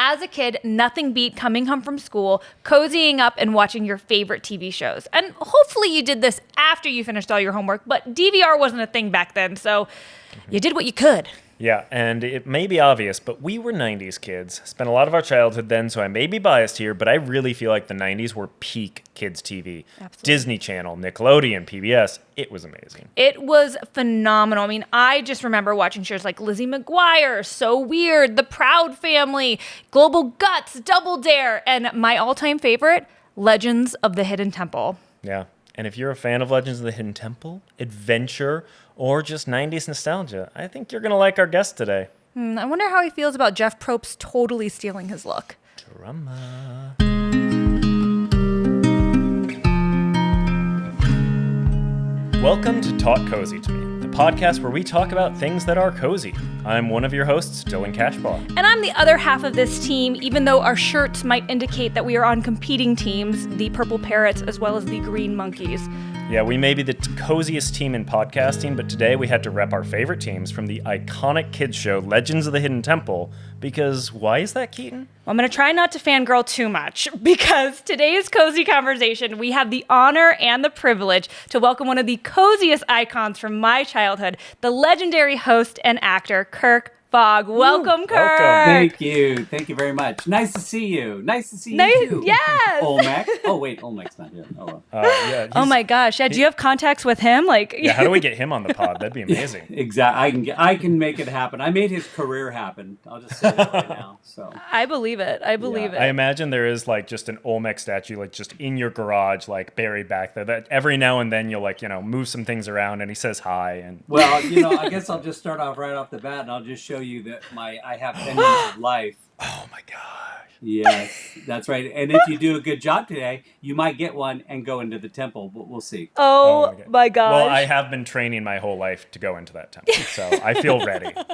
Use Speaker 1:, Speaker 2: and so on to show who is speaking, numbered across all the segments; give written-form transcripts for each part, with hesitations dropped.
Speaker 1: As a kid, nothing beat coming home from school, cozying up, and watching your favorite TV shows. And hopefully you did this after you finished all your homework, but DVR wasn't a thing back then, so you did what you could.
Speaker 2: Yeah, and it may be obvious, but we were 90s kids. Spent a lot of our childhood then, so I may be biased here, but I really feel like the 90s were peak kids' TV.
Speaker 1: Absolutely.
Speaker 2: Disney Channel, Nickelodeon, PBS. It was amazing.
Speaker 1: It was phenomenal. I mean, I just remember watching shows like Lizzie McGuire, So Weird, The Proud Family, Global Guts, Double Dare, and my all-time favorite, Legends of the Hidden Temple.
Speaker 2: Yeah, and if you're a fan of Legends of the Hidden Temple, adventure, or just 90s nostalgia, I think you're going to like our guest today.
Speaker 1: I wonder how he feels about Jeff Probst totally stealing his look.
Speaker 2: Drama. Welcome to Talk Cozy to Me, the podcast where we talk about things that are cozy. I'm one of your hosts, Dylan Cashbaugh.
Speaker 1: And I'm the other half of this team, even though our shirts might indicate that we are on competing teams, the Purple Parrots as well as the Green Monkeys.
Speaker 2: Yeah, we may be the coziest team in podcasting, but today we had to rep our favorite teams from the iconic kids show Legends of the Hidden Temple, because why is that, Keetin?
Speaker 1: I'm going to try not to fangirl too much, because today's cozy conversation, we have the honor and the privilege to welcome one of the coziest icons from my childhood, the legendary host and actor, Kirk Fogg. Welcome, Kirk.
Speaker 2: Welcome.
Speaker 3: Thank you very much. Nice to see you. Nice to see you too.
Speaker 1: Yes.
Speaker 3: Olmec. Oh wait, Olmec's not here. Oh, well.
Speaker 2: Yeah,
Speaker 1: Oh my gosh. Yeah, do you have contacts with him?
Speaker 2: Yeah, how do we get him on the pod? That'd be amazing.
Speaker 3: Exactly. I can make it happen. I made his career happen. I'll just say that right now. So
Speaker 1: I believe it. I believe it.
Speaker 2: I imagine there is like just an Olmec statue like just in your garage, like buried back there, that every now and then you'll like, move some things around and he says hi. And
Speaker 3: well, I guess I'll just start off right off the bat and I'll just show you that I have 10 years of life.
Speaker 2: Oh my gosh.
Speaker 3: Yes, that's right. And if you do a good job today, you might get one and go into the temple, but we'll see.
Speaker 1: Oh my gosh.
Speaker 2: Well, I have been training my whole life to go into that temple, so I feel ready.
Speaker 1: Well,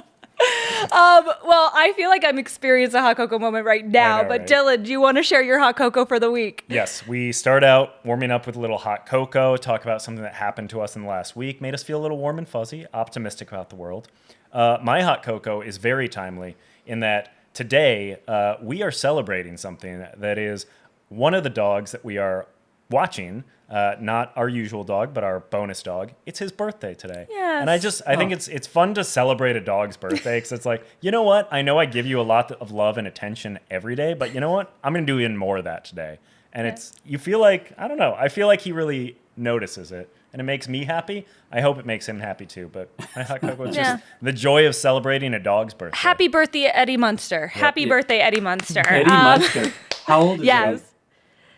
Speaker 1: I feel like I'm experiencing a hot cocoa moment right now, but
Speaker 2: right?
Speaker 1: Dylan, do you want to share your hot cocoa for the week?
Speaker 2: Yes, we start out warming up with a little hot cocoa, talk about something that happened to us in the last week, made us feel a little warm and fuzzy, optimistic about the world. My hot cocoa is very timely in that today we are celebrating something that is one of the dogs that we are watching, not our usual dog, but our bonus dog. It's his birthday today.
Speaker 1: Yes.
Speaker 2: And I think it's fun to celebrate a dog's birthday because it's like, you know what? I know I give you a lot of love and attention every day, but you know what? I'm going to do even more of that today. And you feel like, I don't know, I feel like he really notices it. And it makes me happy. I hope it makes him happy too. But my hot cocoa is just the joy of celebrating a dog's birthday.
Speaker 1: Happy birthday, Eddie Munster.
Speaker 2: Yep.
Speaker 1: Happy birthday, Eddie Munster.
Speaker 3: Eddie Munster. How old is
Speaker 1: yes.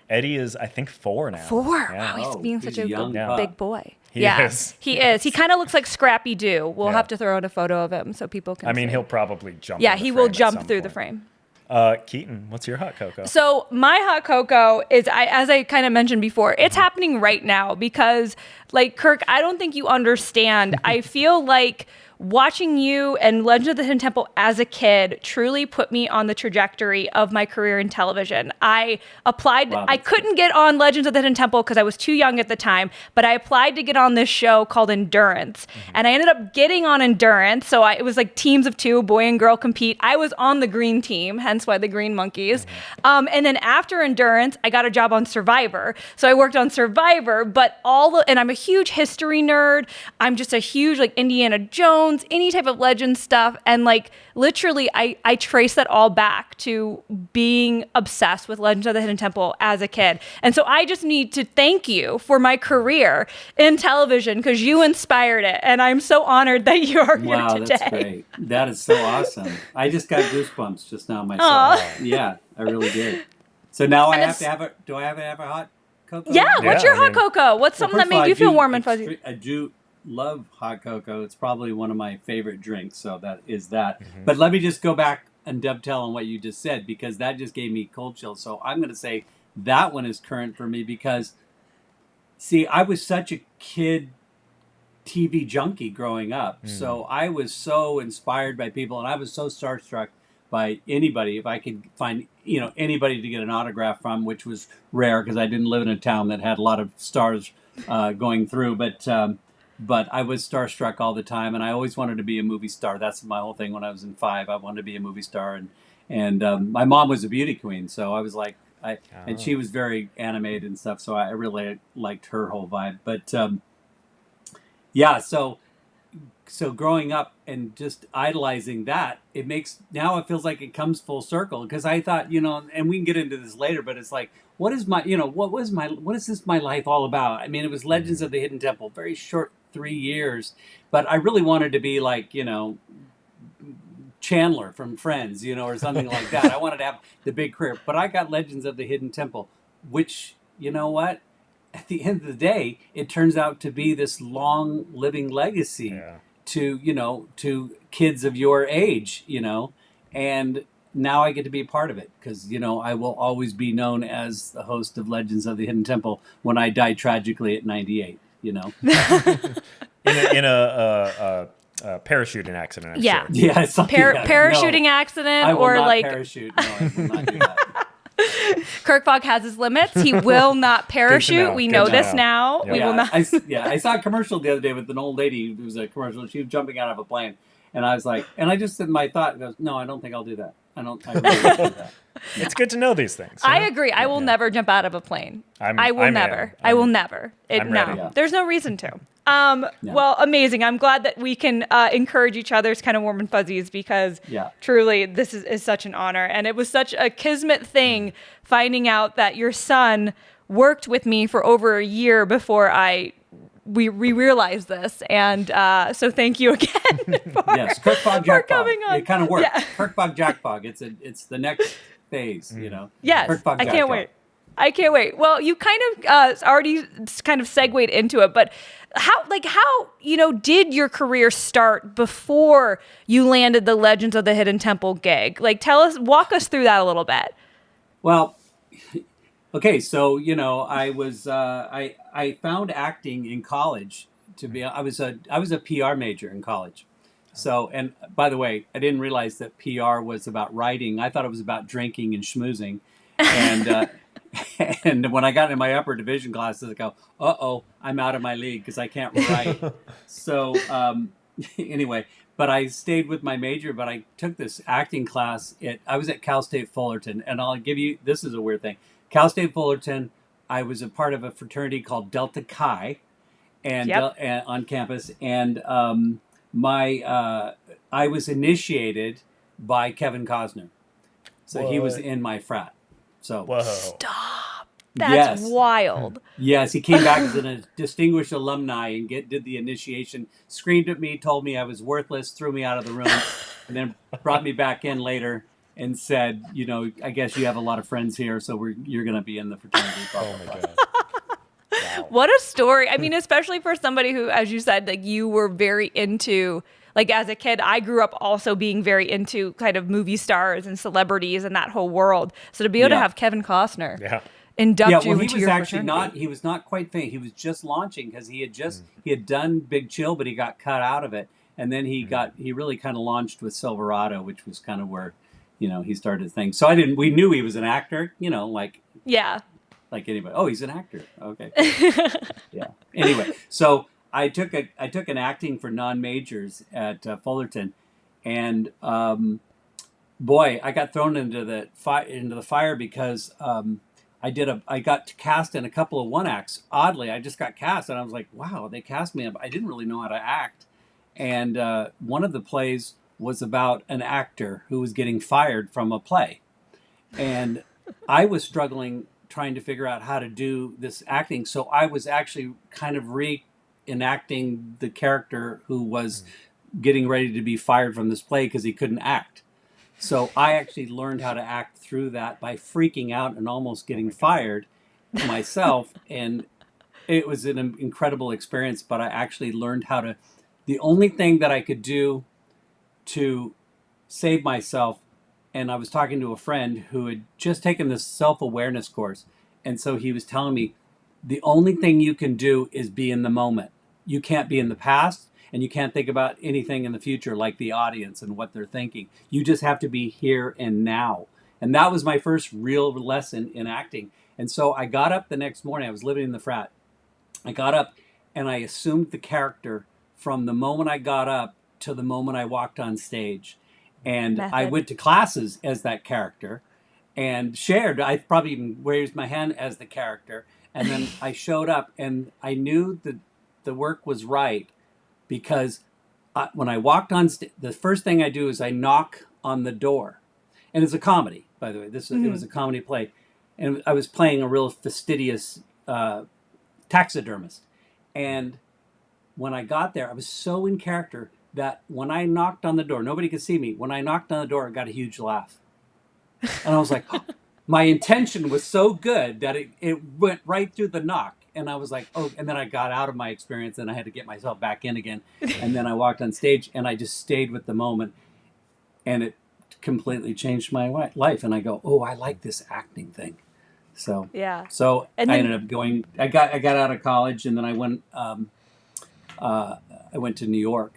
Speaker 2: Eddie is, I think, 4 now.
Speaker 1: 4?
Speaker 2: Yeah.
Speaker 1: Wow, he's being such a
Speaker 3: young
Speaker 1: big boy.
Speaker 2: He is.
Speaker 1: He is. He kind of looks like Scrappy Doo. We'll
Speaker 2: Yeah.
Speaker 1: have to throw in a photo of him so people can see.
Speaker 2: He'll probably jump.
Speaker 1: Yeah,
Speaker 2: in the
Speaker 1: he will
Speaker 2: frame at
Speaker 1: jump
Speaker 2: some
Speaker 1: through the
Speaker 2: point.
Speaker 1: frame.
Speaker 2: Keetin, what's your hot cocoa?
Speaker 1: So my hot cocoa is, as I kind of mentioned before, it's happening right now because, like, Kirk, I don't think you understand. I feel like watching you and Legend of the Hidden Temple as a kid truly put me on the trajectory of my career in television. I applied.
Speaker 3: Wow,
Speaker 1: I couldn't get on Legends of the Hidden Temple because I was too young at the time, but I applied to get on this show called Endurance. And I ended up getting on Endurance. So it was like teams of 2, boy and girl compete. I was on the green team, hence why the Green Monkeys. And then after Endurance, I got a job on Survivor. So I worked on Survivor, but and I'm a huge history nerd. I'm just a huge like Indiana Jones, any type of legend stuff. And like literally I trace that all back to being obsessed with Legends of the Hidden Temple as a kid. And so I just need to thank you for my career in television because you inspired it. And I'm so honored that you are here today.
Speaker 3: Wow, that's great. That is so awesome. I just got goosebumps just now myself.
Speaker 1: Aww.
Speaker 3: Yeah, I really did. So now do I have to have a hot cocoa?
Speaker 1: Yeah, what's your hot cocoa? What's something that made you feel warm and fuzzy?
Speaker 3: I do love hot cocoa. It's probably one of my favorite drinks, so that is that. But let me just go back and dovetail on what you just said because that just gave me cold chills. So I'm going to say that one is current for me because, see, I was such a kid TV junkie growing up. So I was so inspired by people and I was so starstruck by anybody. If I could find, anybody to get an autograph from, which was rare because I didn't live in a town that had a lot of stars going through. But I was starstruck all the time, and I always wanted to be a movie star. That's my whole thing when I was in 5. I wanted to be a movie star, And my mom was a beauty queen, so I was like, and she was very animated and stuff, so I really liked her whole vibe. But yeah, so growing up and just idolizing that, now it feels like it comes full circle, because I thought, and we can get into this later, but it's like, what is my life all about? I mean, it was Legends of the Hidden Temple, very short 3 years, but I really wanted to be like, Chandler from Friends, or something like that. I wanted to have the big career, but I got Legends of the Hidden Temple, which, you know what? At the end of the day, it turns out to be this long living legacy to kids of your age, and now I get to be a part of it, because, I will always be known as the host of Legends of the Hidden Temple when I died tragically at 98,
Speaker 2: in a parachuting accident, I'm sure.
Speaker 3: Yeah,
Speaker 1: parachuting accident,
Speaker 3: I will
Speaker 1: or
Speaker 3: not
Speaker 1: like
Speaker 3: parachute. No, I will not do that.
Speaker 1: Kirk Fogg has his limits. He will not parachute. We know this now.
Speaker 2: Yep.
Speaker 1: We will not.
Speaker 3: I saw a commercial the other day with an old lady. It was a commercial. She was jumping out of a plane, and I was like, and I just said my thought goes, no, I don't think I'll do that. I really don't do that.
Speaker 2: It's good to know these things.
Speaker 1: I agree. I will never jump out of a plane. I will never.
Speaker 2: I'm ready.
Speaker 1: No, there's no reason to. Well, amazing. I'm glad that we can encourage each other's kind of warm and fuzzies, because truly this is such an honor. And it was such a kismet thing finding out that your son worked with me for over a year before we realized this. And so thank you again for,
Speaker 3: Kirk Fogg, Jack Fogg.
Speaker 1: coming on.
Speaker 3: It kind of worked.
Speaker 1: Yeah.
Speaker 3: Kirk Fogg, Jack Fogg. It's the next phase,
Speaker 1: Yes,
Speaker 3: Kirk Fogg,
Speaker 1: I
Speaker 3: Jack
Speaker 1: can't
Speaker 3: Fogg.
Speaker 1: wait. I can't wait. Well, you kind of already kind of segued into it, but how did your career start before you landed the Legends of the Hidden Temple gig? Like, walk us through that a little bit.
Speaker 3: Well, okay, so I was I found acting in college. I was a PR major in college. So, and by the way, I didn't realize that PR was about writing. I thought it was about drinking and schmoozing, and and when I got in my upper division classes, I go, I'm out of my league because I can't write. So anyway, but I stayed with my major, but I took this acting class. I was at Cal State Fullerton, and I'll give you, this is a weird thing. Cal State Fullerton, I was a part of a fraternity called Delta Chi, and on campus, and I was initiated by Kevin Costner. So he was in my frat. So
Speaker 1: Stop. That's wild.
Speaker 3: Yes, he came back as a distinguished alumni and did the initiation, screamed at me, told me I was worthless, threw me out of the room, and then brought me back in later and said, I guess you have a lot of friends here, so you're going to be in the fraternity.
Speaker 2: Oh my God. Wow.
Speaker 1: What a story. I mean, especially for somebody who, as you said, like you were very into, like as a kid, I grew up also being very into kind of movie stars and celebrities and that whole world. So to be able to have Kevin Costner induct you into your fraternity.
Speaker 3: He was not quite famous. He was just launching, because he had done Big Chill, but he got cut out of it. And then he really kind of launched with Silverado, which was kind of where, he started things. So we knew he was an actor, like anybody. Oh, he's an actor. Okay. Yeah. Anyway, so I took an acting for non-majors at Fullerton, and boy, I got thrown into the fire because I got cast in a couple of one acts. Oddly, I just got cast, and I was like, wow, they cast me. I didn't really know how to act, and one of the plays was about an actor who was getting fired from a play, and I was struggling trying to figure out how to do this acting. So I was actually kind of reenacting the character who was getting ready to be fired from this play because he couldn't act. So I actually learned how to act through that by freaking out and almost getting fired myself. And it was an incredible experience, but I actually learned the only thing that I could do to save myself. And I was talking to a friend who had just taken this self-awareness course. And so he was telling me, the only thing you can do is be in the moment. You can't be in the past, and you can't think about anything in the future like the audience and what they're thinking. You just have to be here and now. And that was my first real lesson in acting. And so I got up the next morning. I was living in the frat. I got up and I assumed the character from the moment I got up to the moment I walked on stage. And I
Speaker 1: Method.
Speaker 3: went to classes as that character and shared. I probably even raised my hand as the character. And then I showed up and I knew that the work was right because when I walked on stage, the first thing I do is I knock on the door. And it's a comedy, by the way. It was a comedy play. And I was playing a real fastidious taxidermist. And when I got there, I was so in character that when I knocked on the door, nobody could see me. When I knocked on the door, I got a huge laugh. And I was like, oh, my intention was so good that it went right through the knock. And I was like, oh, and then I got out of my experience and I had to get myself back in again. And then I walked on stage and I just stayed with the moment. And it completely changed my life. And I go, oh, I like this acting thing. So
Speaker 1: Yeah.
Speaker 3: so
Speaker 1: And
Speaker 3: I
Speaker 1: then-
Speaker 3: ended up going. I got out of college, and then I went to New York.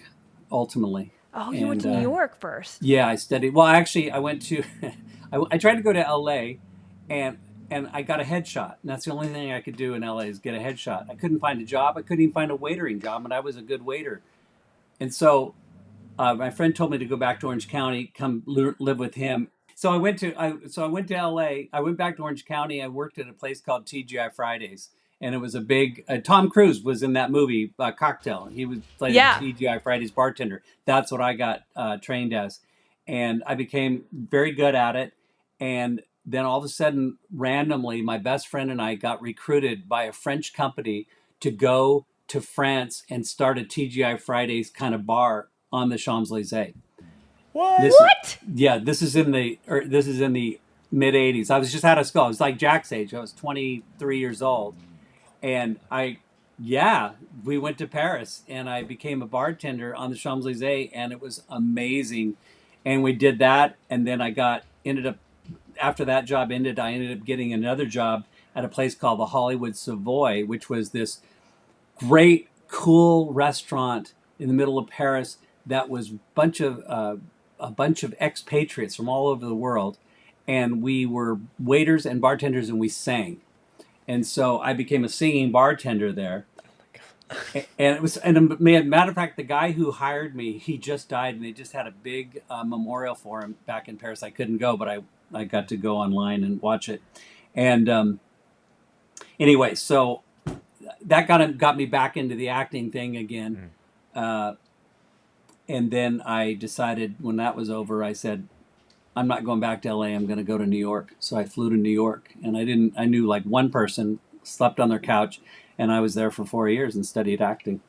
Speaker 3: Ultimately,
Speaker 1: Oh, you went to New York first.
Speaker 3: yeah, I studied. Well, actually, I went to. I tried to go to L.A. and I got a headshot. And that's the only thing I could do in L.A. is get a headshot. I couldn't find a job. I couldn't even find a waitering job, and I was a good waiter. And so my friend told me to go back to Orange County, come live with him. So I went to LA. I went back to Orange County. I worked at a place called TGI Fridays, and it was a big. Tom Cruise was in that movie Cocktail. He was played
Speaker 1: Yeah.
Speaker 3: TGI Fridays bartender. That's what I got trained as, and I became very good at it. And then all of a sudden, randomly, my best friend and I got recruited by a French company to go to France and start a TGI Fridays kind of bar on the Champs-Élysées.
Speaker 2: What?
Speaker 3: This is in the mid '80s. I was just out of school. I was like Jack's age. I was 23 years old, and we went to Paris, and I became a bartender on the Champs Elysees, and it was amazing. And we did that, and then after that job ended, I ended up getting another job at a place called the Hollywood Savoy, which was this great, cool restaurant in the middle of Paris that was a bunch of expatriates from all over the world, and we were waiters and bartenders, and we sang. And so I became a singing bartender there. And it was, and a matter of fact, the guy who hired me, he just died, and they just had a big memorial for him back in Paris. I couldn't go, but I got to go online and watch it. And anyway, so that got me back into the acting thing again. And then I decided when that was over, I said, I'm not going back to LA. I'm going to go to New York. So I flew to New York, and I knew like one person, slept on their couch, and I was there for 4 years and studied acting.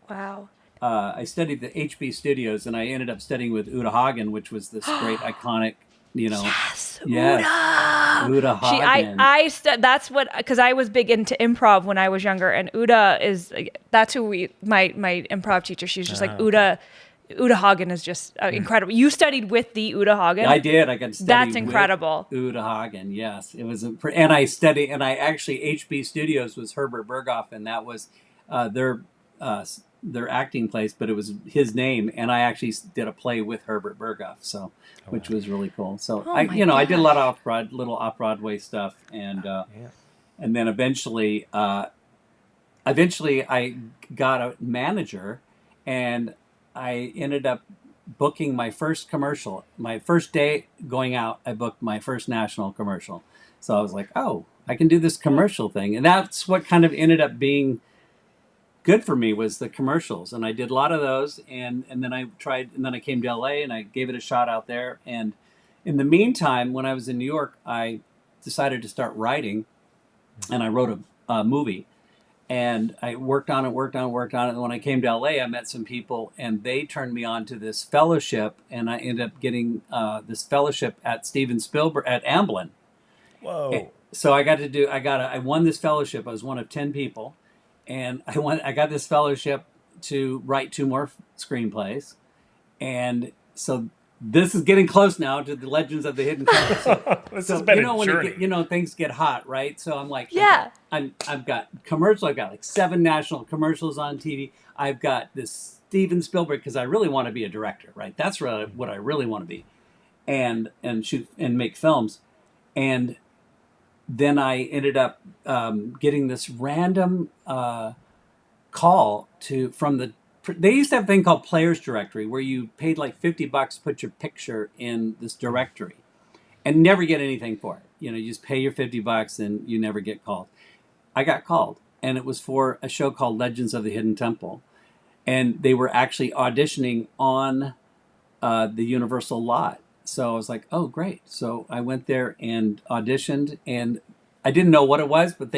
Speaker 1: Wow.
Speaker 3: I studied the HB Studios, and I ended up studying with Uta Hagen, which was this great iconic,
Speaker 1: Yes,
Speaker 3: Uta Hagen.
Speaker 1: That's what, because I was big into improv when I was younger, and Uta that's who my improv teacher. She's just like Uta Hagen is just incredible. You studied with the Uta Hagen?
Speaker 3: I did. I got to study.
Speaker 1: That's incredible.
Speaker 3: With Uta Hagen, yes, it was. And I studied, and I actually HB Studios was Herbert Berghoff, and that was their acting place, but it was his name, and I actually did a play with Herbert Berghoff, which was really cool. So I did a lot of off Broadway stuff, and and then eventually I got a manager, and I ended up booking my first commercial. My first day going out, I booked my first national commercial. So I was like, oh, I can do this commercial thing. And that's what kind of ended up being good for me, was the commercials. And I did a lot of those. And then I came to LA and I gave it a shot out there. And in the meantime, when I was in New York, I decided to start writing, and I wrote a movie. And I worked on it. And when I came to LA, I met some people, and they turned me on to this fellowship. And I ended up getting this fellowship at Steven Spielberg at Amblin.
Speaker 2: Whoa!
Speaker 3: So I won this fellowship. I was one of 10 people, and I got this fellowship to write 2 more screenplays. And so this is getting close now to the Legends of the Hidden Temple. So,
Speaker 2: This has been a journey.
Speaker 3: When things get hot, right? So I'm like,
Speaker 1: Yeah.
Speaker 3: okay, I've got commercials. I've got like 7 national commercials on TV. I've got this Steven Spielberg, because I really want to be a director, right? That's what I really want to be, and shoot and make films. And then I ended up getting this random call from the they used to have a thing called Players Directory where you paid like $50 to put your picture in this directory and never get anything for it. You know, you just pay your $50 and you never get called. I got called, and it was for a show called Legends of the Hidden Temple. And they were actually auditioning on the Universal lot. So I was like, oh, great. So I went there and auditioned, and I didn't know what it was, but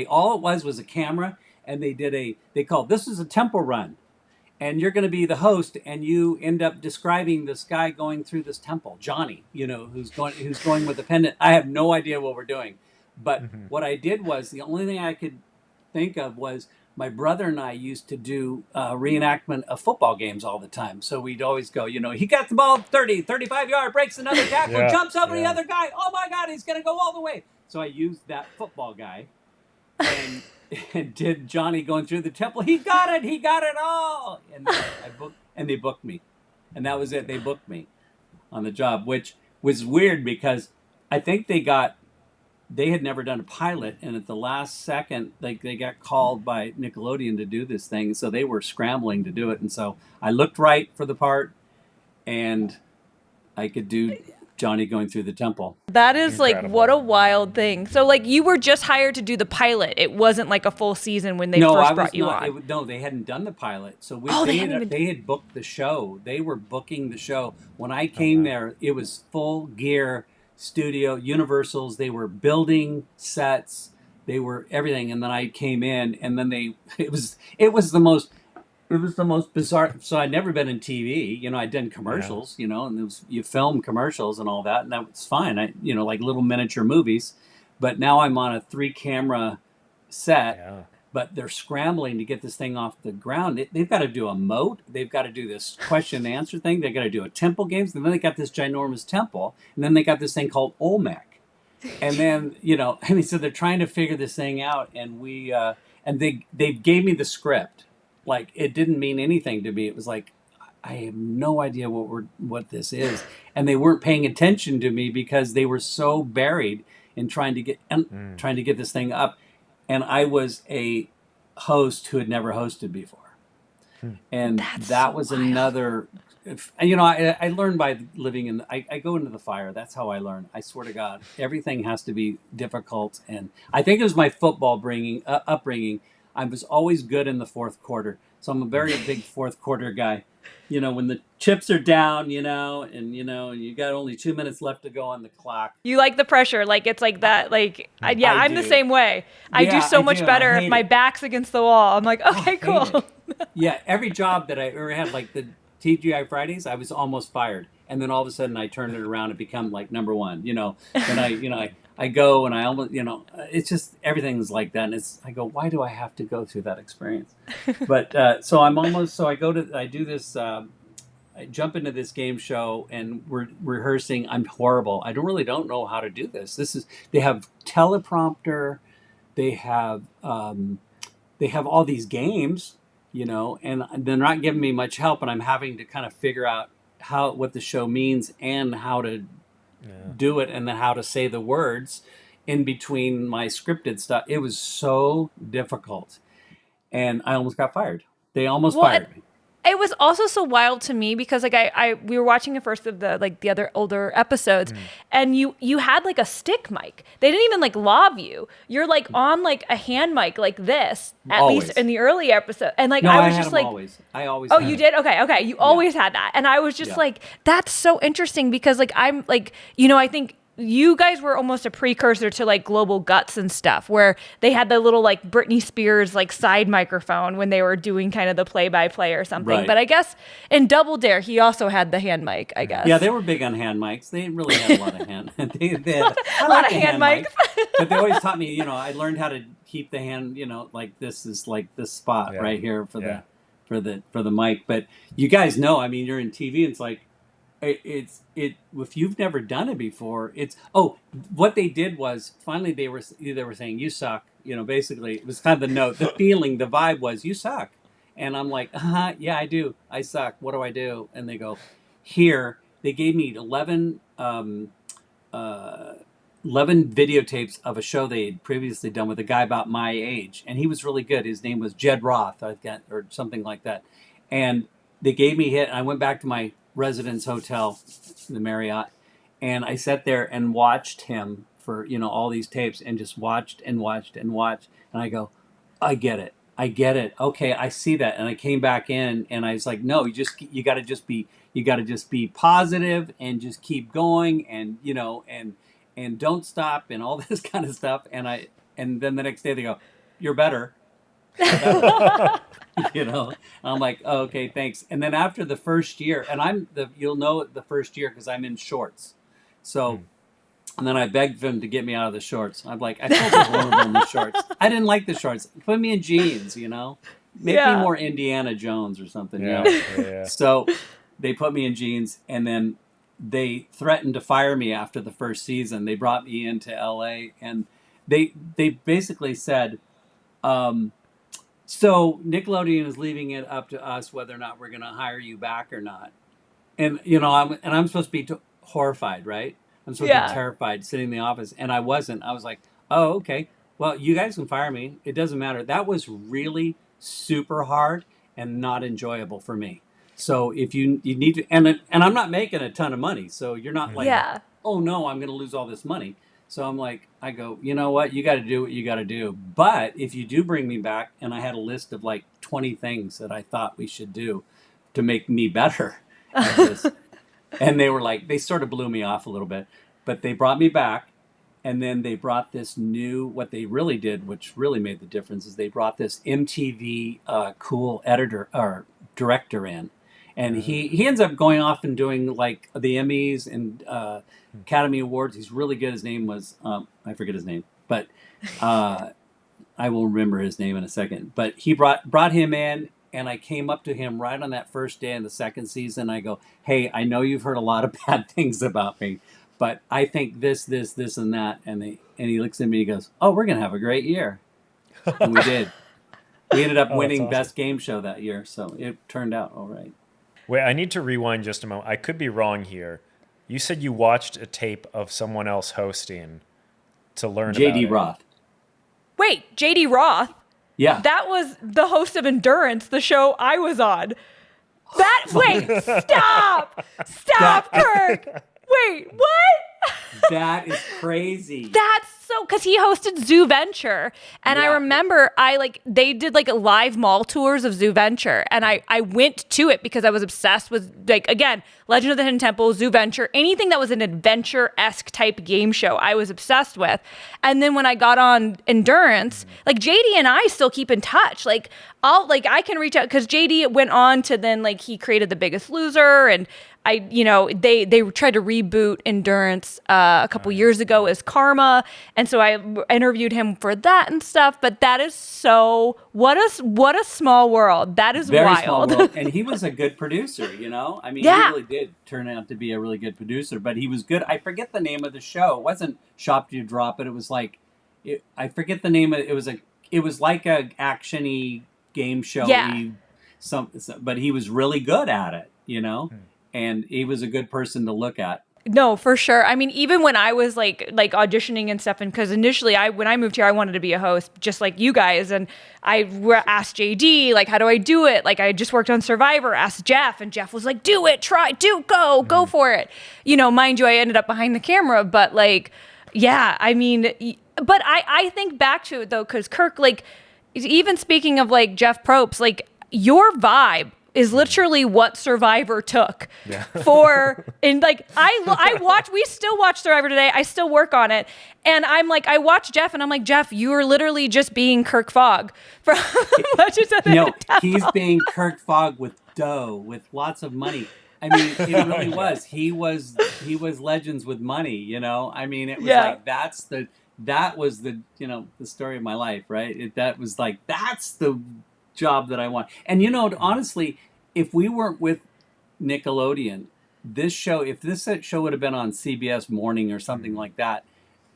Speaker 3: all it was a camera, and they called, this is a temple run. And you're going to be the host, and you end up describing this guy going through this temple, Johnny, you know, who's going with the pendant. I have no idea what we're doing. But what I did was, the only thing I could think of was my brother and I used to do reenactment of football games all the time. So we'd always go, you know, he got the ball 30, 35-yard, breaks another tackle, jumps over the other guy. Oh, my God, he's going to go all the way. So I used that football guy and did Johnny going through the temple. He got it all. And they booked me. And that was it. They booked me on the job, which was weird because I think they had never done a pilot, and at the last second, they got called by Nickelodeon to do this thing, so they were scrambling to do it. And so I looked right for the part, and I could do Johnny going through the temple.
Speaker 1: That is
Speaker 2: Incredible.
Speaker 1: like, what a wild thing. So like, you were just hired to do the pilot. It wasn't like a full season when they first brought you on.
Speaker 3: No, they hadn't done the pilot. So
Speaker 1: they
Speaker 3: had booked the show. They were booking the show. When I came there, it was full gear studio, Universals. They were building sets. They were everything. And then I came in, and then it was the most bizarre. So I'd never been in TV. You know, I'd done commercials, you know, and you film commercials and all that, and that was fine. Like little miniature movies. But now I'm on a 3-camera set. Yeah. But they're scrambling to get this thing off the ground. They've got to do a moat. They've got to do this question and answer thing. They've got to do a temple games. And then they got this ginormous temple. And then they got this thing called Olmec. And then, you know, so they're trying to figure this thing out. And they gave me the script. Like, it didn't mean anything to me. It was like, I have no idea what this is. And they weren't paying attention to me because they were so buried in trying to get this thing up. And I was a host who had never hosted before. And that was another, you know, I learned by living I go into the fire. That's how I learn. I swear to God, everything has to be difficult. And I think it was my football upbringing. I was always good in the fourth quarter. So I'm a very big fourth quarter guy. You know, when the chips are down, you know, and you got only 2 minutes left to go on the clock.
Speaker 1: You like the pressure, like it's like that, like I'm the same way. I do so much better if my back's against the wall. I'm like, okay, cool.
Speaker 3: Yeah, every job that I ever had, like the TGI Fridays, I was almost fired, and then all of a sudden I turned it around and become like number one. You know, and I go and I almost, you know, it's just everything's like that. And I go, why do I have to go through that experience? But I do this, I jump into this game show and we're rehearsing. I'm horrible. I don't know how to do this. They have teleprompter. They have all these games, you know, and they're not giving me much help. And I'm having to kind of figure out what the show means and how to do it, and then how to say the words in between my scripted stuff. It was so difficult, and I almost got fired. They almost fired me.
Speaker 1: It was also so wild to me because like we were watching the first of the other older episodes, and you had like a stick mic. They didn't even like lav you. You're like on like a hand mic like this, at
Speaker 3: always.
Speaker 1: Least in the early episode. And like
Speaker 3: no,
Speaker 1: I was
Speaker 3: had
Speaker 1: just
Speaker 3: them
Speaker 1: like,
Speaker 3: always. I always.
Speaker 1: Oh,
Speaker 3: had
Speaker 1: you
Speaker 3: them.
Speaker 1: did? Okay. You always had that, and I was just like, that's so interesting because like I'm like, you know, I think you guys were almost a precursor to like Global Guts and stuff, where they had the little like Britney Spears like side microphone when they were doing kind of the play-by-play or something.
Speaker 3: Right.
Speaker 1: But I guess in Double Dare, he also had the hand mic, I guess.
Speaker 3: Yeah, they were big on hand mics. They really had a lot of hand. They had
Speaker 1: a lot of hand mics.
Speaker 3: But they always taught me, you know, I learned how to keep the hand, you know, like this is like this spot right here for the mic. But you guys know, I mean, you're in TV, and it's like, if you've never done it before, what they did was finally they were saying you suck, you know, basically it was kind of the note, the feeling, the vibe was you suck, and I'm like, yeah, I do, I suck, what do I do? And they go, here, they gave me 11 videotapes of a show they had previously done with a guy about my age, and he was really good. His name was Jed Roth, or something like that. And they gave me a hit. And I went back to my residence hotel, the Marriott, and I sat there and watched him for, all these tapes, and just watched and watched and watched. And I go, I get it. I get it. Okay, I see that. And I came back in and I was like, no, you got to just be positive and just keep going, and and don't stop, and all this kind of stuff. And then the next day they go, you're better. You're better. I'm like, oh, okay, thanks. And then after the first year, and you'll know the first year because I'm in shorts. So, and then I begged them to get me out of the shorts. I'm like, I felt vulnerable in the shorts. I didn't like the shorts. Put me in jeans, Make me more Indiana Jones or something,
Speaker 2: Yeah.
Speaker 3: So they put me in jeans, and then they threatened to fire me after the first season. They brought me into LA, and they basically said, so Nickelodeon is leaving it up to us whether or not we're going to hire you back or not. And I'm supposed to be horrified, right? I'm supposed to be terrified sitting in the office, and I wasn't. I was like, oh, okay. Well, you guys can fire me. It doesn't matter. That was really super hard and not enjoyable for me. So if you need to, and I'm not making a ton of money, so you're not like, oh no, I'm going to lose all this money. So I'm like, I go, you know what? You got to do what you got to do. But if you do bring me back, and I had a list of like 20 things that I thought we should do to make me better at this. And they sort of blew me off a little bit, but they brought me back. And then they brought this what they really did, which really made the difference, is they brought this MTV cool editor or director in. And he ends up going off and doing like the Emmys and Academy Awards. He's really good. His name was, I forget his name, but I will remember his name in a second. But he brought him in, and I came up to him right on that first day in the second season. I go, hey, I know you've heard a lot of bad things about me, but I think this, and that. And he looks at me and he goes, oh, we're going to have a great year. And we did. We ended up winning awesome. Best Game Show that year. So it turned out all right.
Speaker 2: Wait, I need to rewind just a moment. I could be wrong here. You said you watched a tape of someone else hosting to learn about it.
Speaker 3: J.D. Roth.
Speaker 1: Wait, J.D. Roth?
Speaker 3: Yeah.
Speaker 1: That was the host of Endurance, the show I was on. Wait, stop! Stop, Kirk! Wait, what?
Speaker 3: That is crazy.
Speaker 1: That's so, because he hosted Zoo Venture, and I remember they did like a live mall tours of Zoo Venture, and I went to it because I was obsessed with, like, again, Legend of the Hidden Temple, Zoo Venture, anything that was an adventure-esque type game show I was obsessed with. And then when I got on Endurance, like JD and I still keep in touch. Like I can reach out, because JD went on to then, like, he created The Biggest Loser, and they tried to reboot Endurance a couple years ago as Karma, and so I interviewed him for that and stuff. But that is what a small world. That is
Speaker 3: very
Speaker 1: wild.
Speaker 3: Small world. And he was a good producer. I mean, he really did turn out to be a really good producer. But he was good. I forget the name of the show. It wasn't Shop to Drop, but it was like I forget the name of it. It was like a action-y game show. But he was really good at it. And he was a good person to look at.
Speaker 1: No, for sure. I mean, even when I was like auditioning and stuff, and because initially when I moved here, I wanted to be a host, just like you guys. And I asked JD, like, how do I do it? Like, I just worked on Survivor, asked Jeff, and Jeff was like, do it, try, go for it. Mind you, I ended up behind the camera, but like, yeah, I mean, but I think back to it though, because Kirk, like, even speaking of like Jeff Probst, like, your vibe is literally what Survivor took for, and like, we still watch Survivor today. I still work on it. And I'm like, I watch Jeff and I'm like, Jeff, you are literally just being Kirk Fogg from Legends of the Hidden Temple.
Speaker 3: He's being Kirk Fogg with dough, with lots of money. I mean, it really was. He was Legends with money, I mean, it was like, that was the story of my life, right? That was like, that's the job that I want. And honestly, if we weren't with Nickelodeon, if this show would have been on CBS Morning or something like that,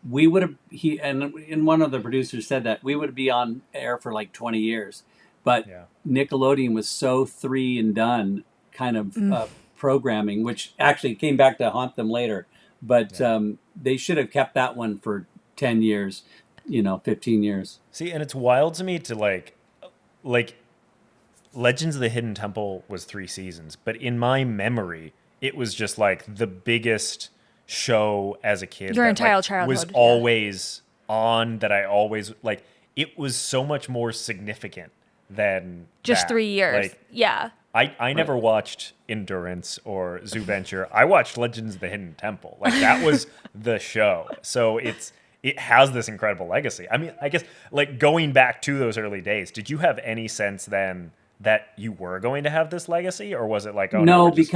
Speaker 3: we would have, and one of the producers said that we would be on air for like 20 years. But Nickelodeon was so 3 and done kind of programming, which actually came back to haunt them later. But they should have kept that one for 10 years, 15 years.
Speaker 2: See, and it's wild to me to like Legends of the Hidden Temple was 3 seasons, but in my memory, it was just like the biggest show as a kid.
Speaker 1: Your
Speaker 2: that,
Speaker 1: entire
Speaker 2: like,
Speaker 1: childhood.
Speaker 2: was always on, that I always, like, it was so much more significant than
Speaker 1: Just
Speaker 2: that.
Speaker 1: 3 years.
Speaker 2: Like,
Speaker 1: Yeah.
Speaker 2: I never watched Endurance or Zoo Venture. I watched Legends of the Hidden Temple. Like, that was the show. So it has this incredible legacy. I mean, I guess, like, going back to those early days, did you have any sense then that you were going to have this legacy, or was it like, oh
Speaker 3: No,
Speaker 2: we're just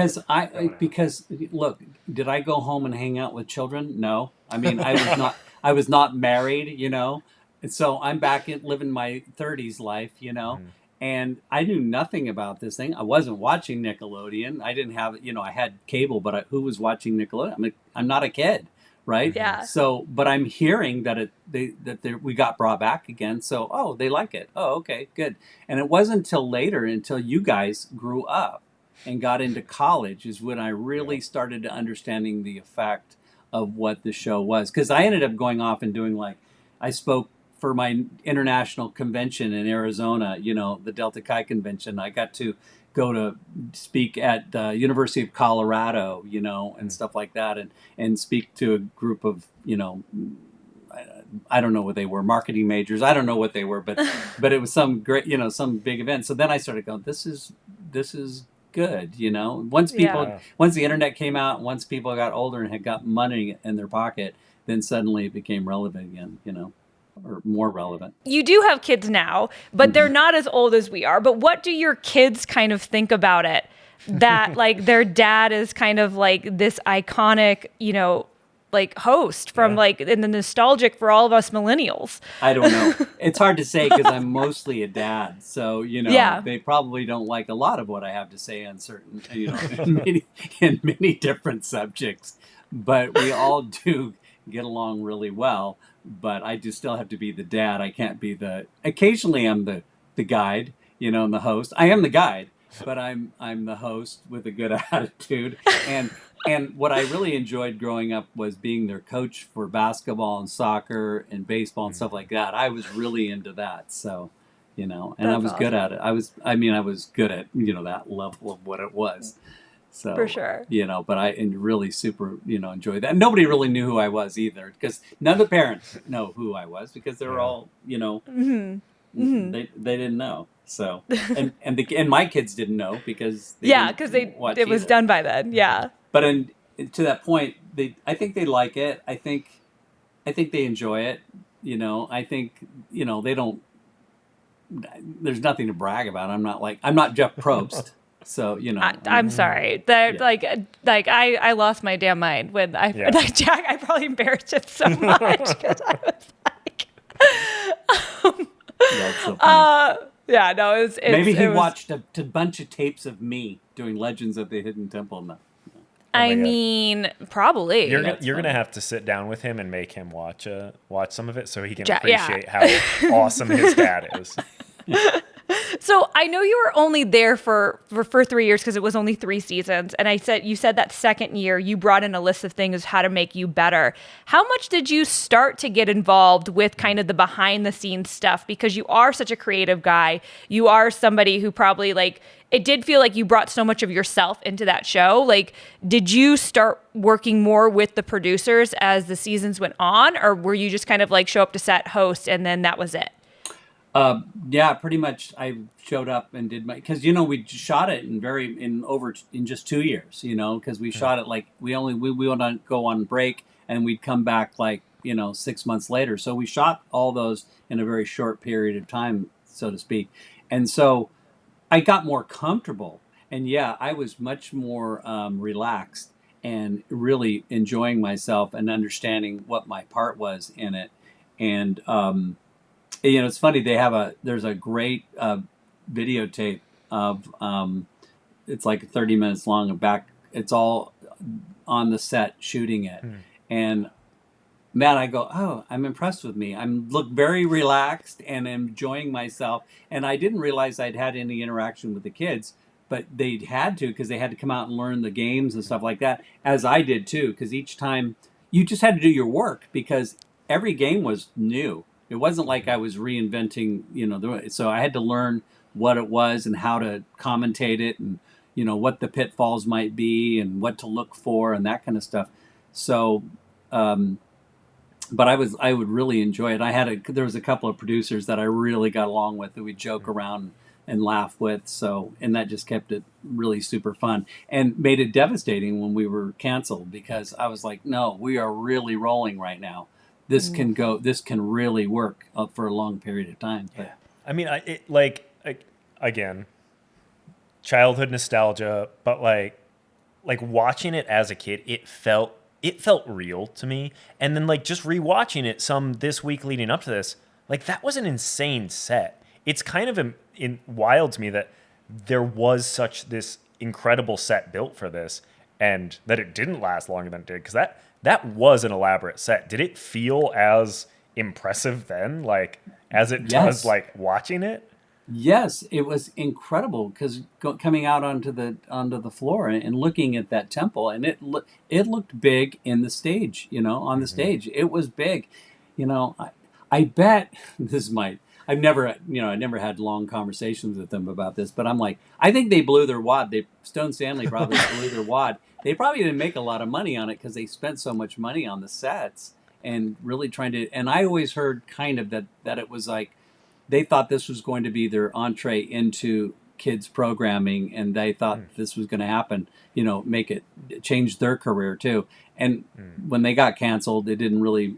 Speaker 3: because look, did I go home and hang out with children? No. I mean, I was not married, you know. And so I'm back in living my 30s life, you know. And I knew nothing about this thing. I wasn't watching Nickelodeon. I didn't have, you know, I had cable, but who was watching Nickelodeon? I'm not a kid, right?
Speaker 1: Yeah.
Speaker 3: So, but I'm hearing that we got brought back again. So, oh, they like it. Oh, okay, good. And it wasn't until later, until you guys grew up and got into college, is when I really started understanding the effect of what the show was. Because I ended up going off and doing, like, I spoke for my international convention in Arizona, you know, the Delta Chi convention. I got to go to speak at the University of Colorado, you know, and stuff like that, and speak to a group of, you know, I don't know what they were, marketing majors. I don't know what they were, but it was some great, you know, some big event. So then I started going, this is good, you know. Once the internet came out, once people got older and had got money in their pocket, then suddenly it became relevant again, you know. Or more relevant.
Speaker 1: You do have kids now, but they're not as old as we are. But what do your kids kind of think about it? That like their dad is kind of like this iconic, you know, like host from like, and the nostalgic for all of us millennials.
Speaker 3: I don't know. It's hard to say because I'm mostly a dad. So, you know, they probably don't like a lot of what I have to say on certain, you know, in many different subjects. But we all do get along really well. But I do still have to be the dad. I can't be occasionally I'm the guide, you know, and the host. I am the guide, but I'm the host with a good attitude. And what I really enjoyed growing up was being their coach for basketball and soccer and baseball and stuff like that. I was really into that. So, you know, and I was good at it. I was good at, you know, that level of what it was. So,
Speaker 1: for sure,
Speaker 3: you know, but I really super, you know, enjoyed that. And nobody really knew who I was either, because none of the parents know who I was, because they were all, you know, they didn't know. So, and my kids didn't know because
Speaker 1: it was done by then. Yeah.
Speaker 3: But to that point, I think they like it. I think they enjoy it. You know, I think, you know, they don't. There's nothing to brag about. I'm not Jeff Probst. So, you know,
Speaker 1: I'm sorry that like I lost my damn mind when like Jack. I probably embarrassed him so much because I was like,
Speaker 3: that's so funny.
Speaker 1: yeah, no, it's
Speaker 3: maybe he watched a bunch of tapes of me doing Legends of the Hidden Temple. No.
Speaker 1: I mean, probably.
Speaker 2: You're gonna have to sit down with him and make him watch some of it so he can appreciate how awesome his dad is.
Speaker 1: So I know you were only there for 3 years because it was only 3 seasons. And you said that second year you brought in a list of things how to make you better. How much did you start to get involved with kind of the behind the scenes stuff? Because you are such a creative guy. You are somebody who probably like, it did feel like you brought so much of yourself into that show. Like, did you start working more with the producers as the seasons went on? Or were you just kind of like show up to set, host, and then that was it?
Speaker 3: Yeah, pretty much. I showed up and did because you know we shot it in just 2 years. You know, because we shot it like we would go on break and we'd come back like, you know, 6 months later. So we shot all those in a very short period of time, so to speak. And so I got more comfortable, and I was much more relaxed and really enjoying myself and understanding what my part was in it. And you know, it's funny, there's a great videotape of it's like 30 minutes long and back. It's all on the set shooting it, and man, I go, oh, I'm impressed with me. Look very relaxed and enjoying myself. And I didn't realize I'd had any interaction with the kids, but they had to, because they had to come out and learn the games and stuff like that, as I did too. Because each time you just had to do your work, because every game was new. It wasn't like I was reinventing, you know, so I had to learn what it was and how to commentate it, and what the pitfalls might be and what to look for and that kind of stuff. So, but I would really enjoy it. There was a couple of producers that I really got along with, that we joke around and laugh with. So, and that just kept it really super fun and made it devastating when we were canceled, because I was like, no, we are really rolling right now. This can really work for a long period of time. But,
Speaker 2: I mean, again, childhood nostalgia, but like watching it as a kid, it felt real to me. And then like just rewatching it this week leading up to this, like that was an insane set. It's kind of wild to me that there was such this incredible set built for this, and that it didn't last longer than it did, because that was an elaborate set. Did it feel as impressive then, like as it does like watching it?
Speaker 3: Yes, it was incredible, because coming out onto the floor and looking at that temple, and it looked big in the stage, on the stage. It was big. I bet I've never had long conversations with them about this, but I'm like, I think they blew their wad. Stone Stanley probably blew their wad. They probably didn't make a lot of money on it, because they spent so much money on the sets and really trying to. And I always heard kind of that it was like they thought this was going to be their entree into kids programming, and they thought this was going to happen. Make it change their career too. And when they got canceled, it didn't really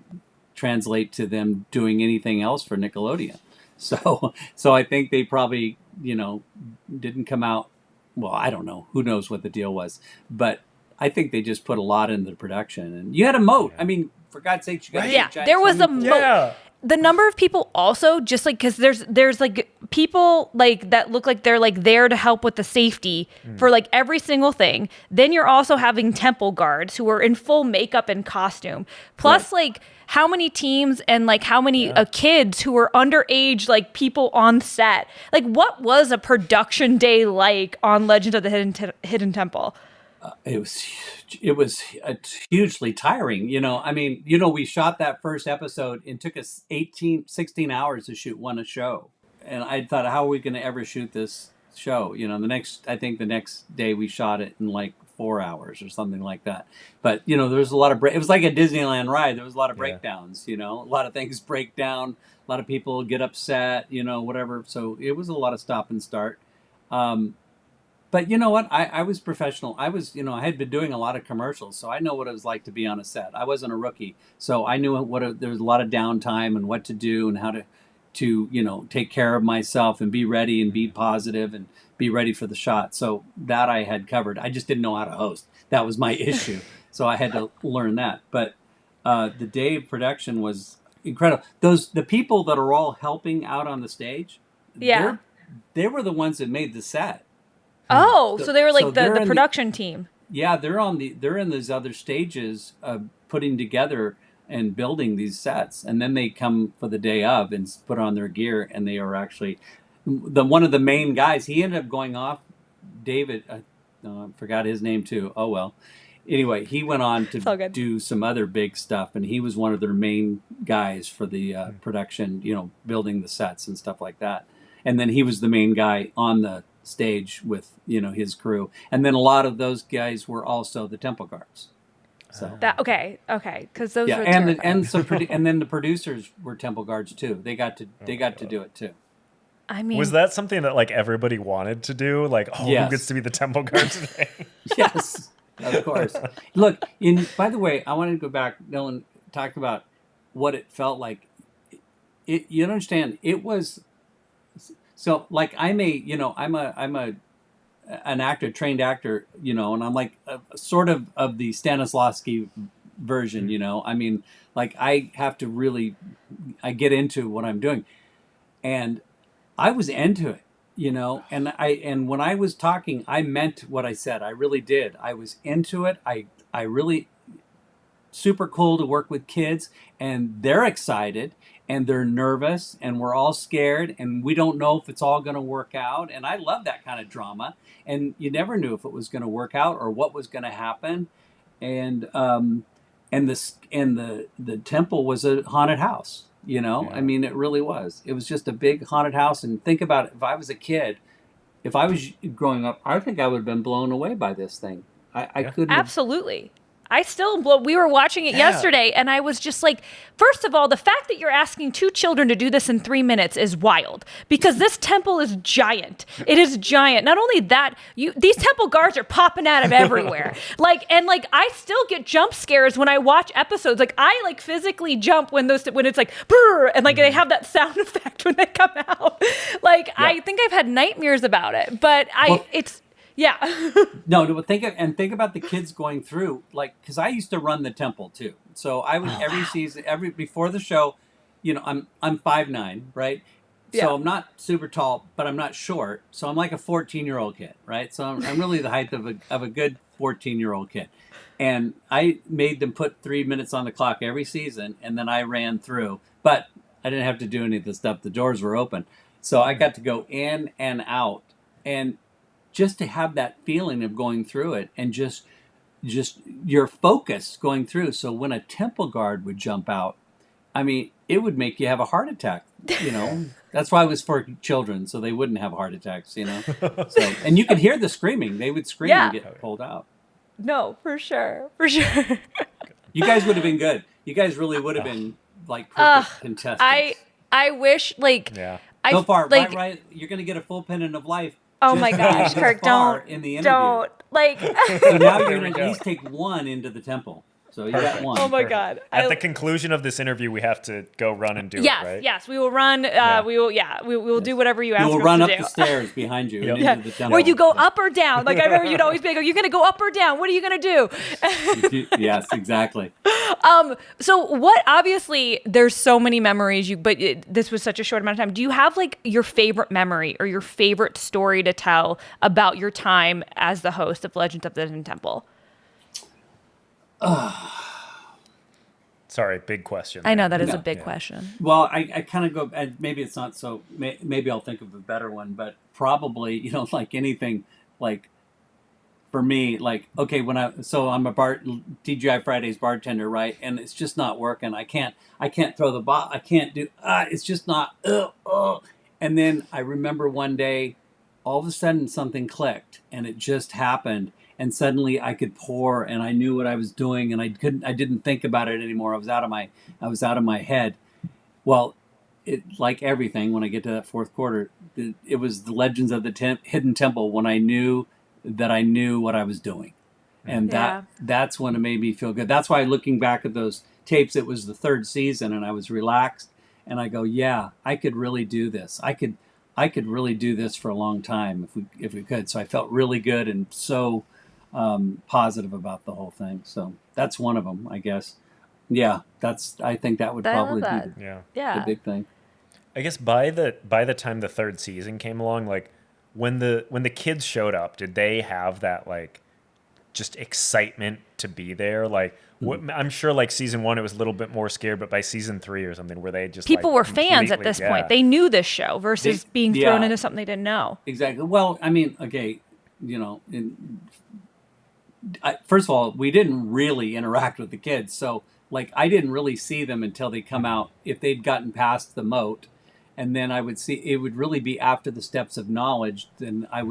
Speaker 3: translate to them doing anything else for Nickelodeon. So I think they probably, didn't come out. Well, I don't know. Who knows what the deal was? But I think they just put a lot into the production. And you had a moat. I mean, for God's sakes, you got a giant
Speaker 1: there was a moat.
Speaker 2: Yeah.
Speaker 1: The number of people also, just like, because there's like people like that look like they're like there to help with the safety for like every single thing. Then you're also having temple guards who are in full makeup and costume. Plus, like, how many teams and like how many kids who were underage, like people on set. Like, what was a production day like on Legend of the Hidden Temple?
Speaker 3: It was hugely tiring. We shot that first episode. It took us 16 hours to shoot one show. And I thought, how are we going to ever shoot this show? I think the next day we shot it in like 4 hours or something like that. But, there was a lot of it was like a Disneyland ride. There was a lot of breakdowns, a lot of things break down. A lot of people get upset, whatever. So it was a lot of stop and start. But you know what? I was professional. I had been doing a lot of commercials, so I know what it was like to be on a set. I wasn't a rookie, so I knew there was a lot of downtime and what to do and how to take care of myself and be ready and be positive and be ready for the shot. So that I had covered. I just didn't know how to host. That was my issue. So I had to learn that. But the day of production was incredible. The people that are all helping out on the stage, they were the ones that made the set.
Speaker 1: Oh, so they were like the production team.
Speaker 3: Yeah, they're in these other stages of putting together and building these sets, and then they come for the day of and put on their gear, and they are actually one of the main guys. He ended up going off. David, I forgot his name too. Oh well. Anyway, he went on to do some other big stuff, and he was one of their main guys for the production, building the sets and stuff like that. And then he was the main guy on the stage with his crew, and then a lot of those guys were also the temple guards. So
Speaker 1: okay, because those were
Speaker 3: and then the producers were temple guards too. They got to do it too.
Speaker 1: I mean,
Speaker 2: was that something that like everybody wanted to do? Like, who gets to be the temple guard today?
Speaker 3: Yes, of course. Look, by the way, I wanted to go back. Dylan talked about what it felt like. You understand? It was. So like I'm an actor, trained actor, and I'm like a sort of the Stanislavski version, I mean, like I have to I get into what I'm doing, and I was into it, and when I was talking, I meant what I said. I really did. I was into it. I really super cool to work with kids, and they're excited. And they're nervous, and we're all scared, and we don't know if it's all going to work out. And I love that kind of drama. And you never knew if it was going to work out or what was going to happen. And the temple was a haunted house. You know, I mean, it really was. It was just a big haunted house. And think about it, if I was a kid, if I was growing up, I think I would have been blown away by this thing. I couldn't have.
Speaker 1: Absolutely. I still, we were watching it yesterday, and I was just like, first of all, the fact that you're asking 2 children to do this in 3 minutes is wild, because this temple is giant. It is giant. Not only that, these temple guards are popping out of everywhere. I still get jump scares when I watch episodes. Like, I like physically jump when it's like, brr, and like they have that sound effect when they come out. I think I've had nightmares about it, but it's. Yeah.
Speaker 3: No, but think about the kids going through, like, because I used to run the temple too. So I would every season, before the show, you know, I'm 5'9", right?
Speaker 1: Yeah.
Speaker 3: So I'm not super tall, but I'm not short. So I'm like a 14-year-old kid, right? So I'm really the height of a good 14-year-old kid. And I made them put 3 minutes on the clock every season, and then I ran through. But I didn't have to do any of the stuff. The doors were open. So I got to go in and out. And just to have that feeling of going through it, and just your focus going through. So when a temple guard would jump out, I mean, it would make you have a heart attack, you know. That's why it was for children, so they wouldn't have heart attacks, you know. So, and you could hear the screaming. They would scream and get pulled out.
Speaker 1: No, for sure. For sure.
Speaker 3: You guys would have been good. You guys really would have been like perfect contestants.
Speaker 1: I wish, like,
Speaker 3: So far,
Speaker 1: like,
Speaker 3: right? You're going to get a full pennant of life.
Speaker 1: Oh my gosh, Kirk, don't.
Speaker 3: In the interview.
Speaker 1: Don't. Like.
Speaker 3: So now you're going to at least take one into the temple. So you got one.
Speaker 1: Oh my God.
Speaker 2: At the conclusion of this interview, we have to go run and do it, right?
Speaker 1: Yes, we will run. We will do whatever you ask us to do.
Speaker 3: We'll run up the stairs behind you and into the temple.
Speaker 1: Or you go up or down. Like, I remember you'd always be like, are you going to go up or down? What are you going to do?
Speaker 3: Yes, exactly.
Speaker 1: So what, obviously there's so many memories, but this was such a short amount of time. Do you have like your favorite memory or your favorite story to tell about your time as the host of Legends of the Hidden Temple?
Speaker 2: Sorry, big question.
Speaker 1: I know that is a big question.
Speaker 3: Well, I kind of go, and maybe it's not so, maybe I'll think of a better one, but probably, you know, like anything, like for me, like, okay, I'm a TGI Fridays bartender, right? And it's just not working. I can't throw the ball. I can't do, it's just not, And then I remember one day, all of a sudden something clicked and it just happened. And suddenly I could pour, and I knew what I was doing, and I didn't think about it anymore. I was out of my head. Well, like everything, when I get to that fourth quarter, it was the Legends of the Hidden Temple when I knew that I knew what I was doing, and that's when it made me feel good. That's why, looking back at those tapes, it was the 3rd season, and I was relaxed, and I go, yeah, I could really do this. I could really do this for a long time if we could. So I felt really good and so positive about the whole thing. So that's one of them, I guess. Yeah, I think that would probably be the big thing.
Speaker 2: I guess by the time the 3rd season came along, like when the kids showed up, did they have that like just excitement to be there? Like I'm sure like season 1 it was a little bit more scared, but by season 3 or something, where they just
Speaker 1: people were fans at this point. They knew this show versus being thrown into something they didn't know.
Speaker 3: Exactly. Well, I mean, okay, you know, first of all, we didn't really interact with the kids, so like I didn't really see them until they come out. If they'd gotten past the moat, and then I would see, it would really be after the steps of knowledge. Then they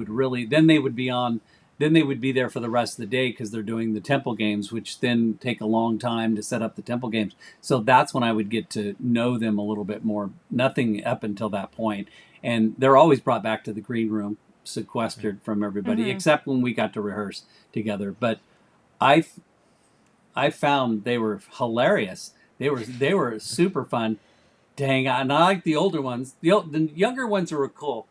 Speaker 3: would be there for the rest of the day because they're doing the temple games, which then take a long time to set up the temple games. So that's when I would get to know them a little bit more. Nothing up until that point, and they're always brought back to the green room, sequestered from everybody, except when we got to rehearse together. But I found they were hilarious. They were super fun to hang out, and I like the older ones. The younger ones were cool.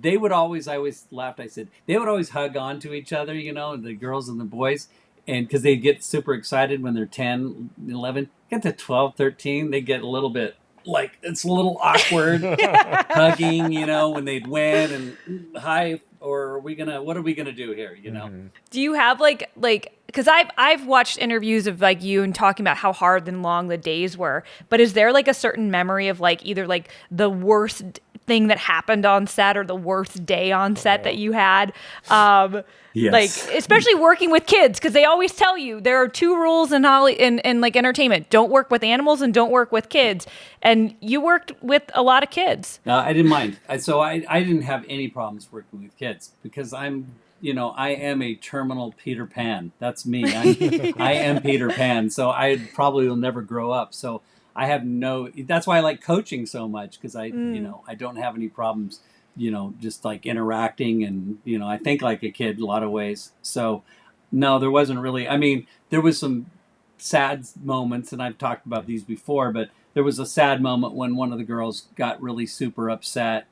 Speaker 3: I always laughed. I said they would always hug on to each other, you know, the girls and the boys, and because they get super excited when they're 10, 11, get to 12, 13, they get a little bit like it's a little awkward hugging, you know, when they'd win and hi, or what are we gonna do here, you know?
Speaker 1: Do you have like because I've watched interviews of like you and talking about how hard and long the days were, but is there like a certain memory of like either like the worst thing that happened on set or the worst day on set that you had.
Speaker 3: Yes.
Speaker 1: Like, especially working with kids, because they always tell you there are 2 rules in like entertainment: don't work with animals and don't work with kids. And you worked with a lot of kids.
Speaker 3: I didn't mind. So I didn't have any problems working with kids because I am a terminal Peter Pan. That's me. I am Peter Pan. So I probably will never grow up. So I have that's why I like coaching so much, because I don't have any problems, just like interacting, and, I think like a kid in a lot of ways. So no, there wasn't really, there was some sad moments, and I've talked about these before, but there was a sad moment when one of the girls got really super upset,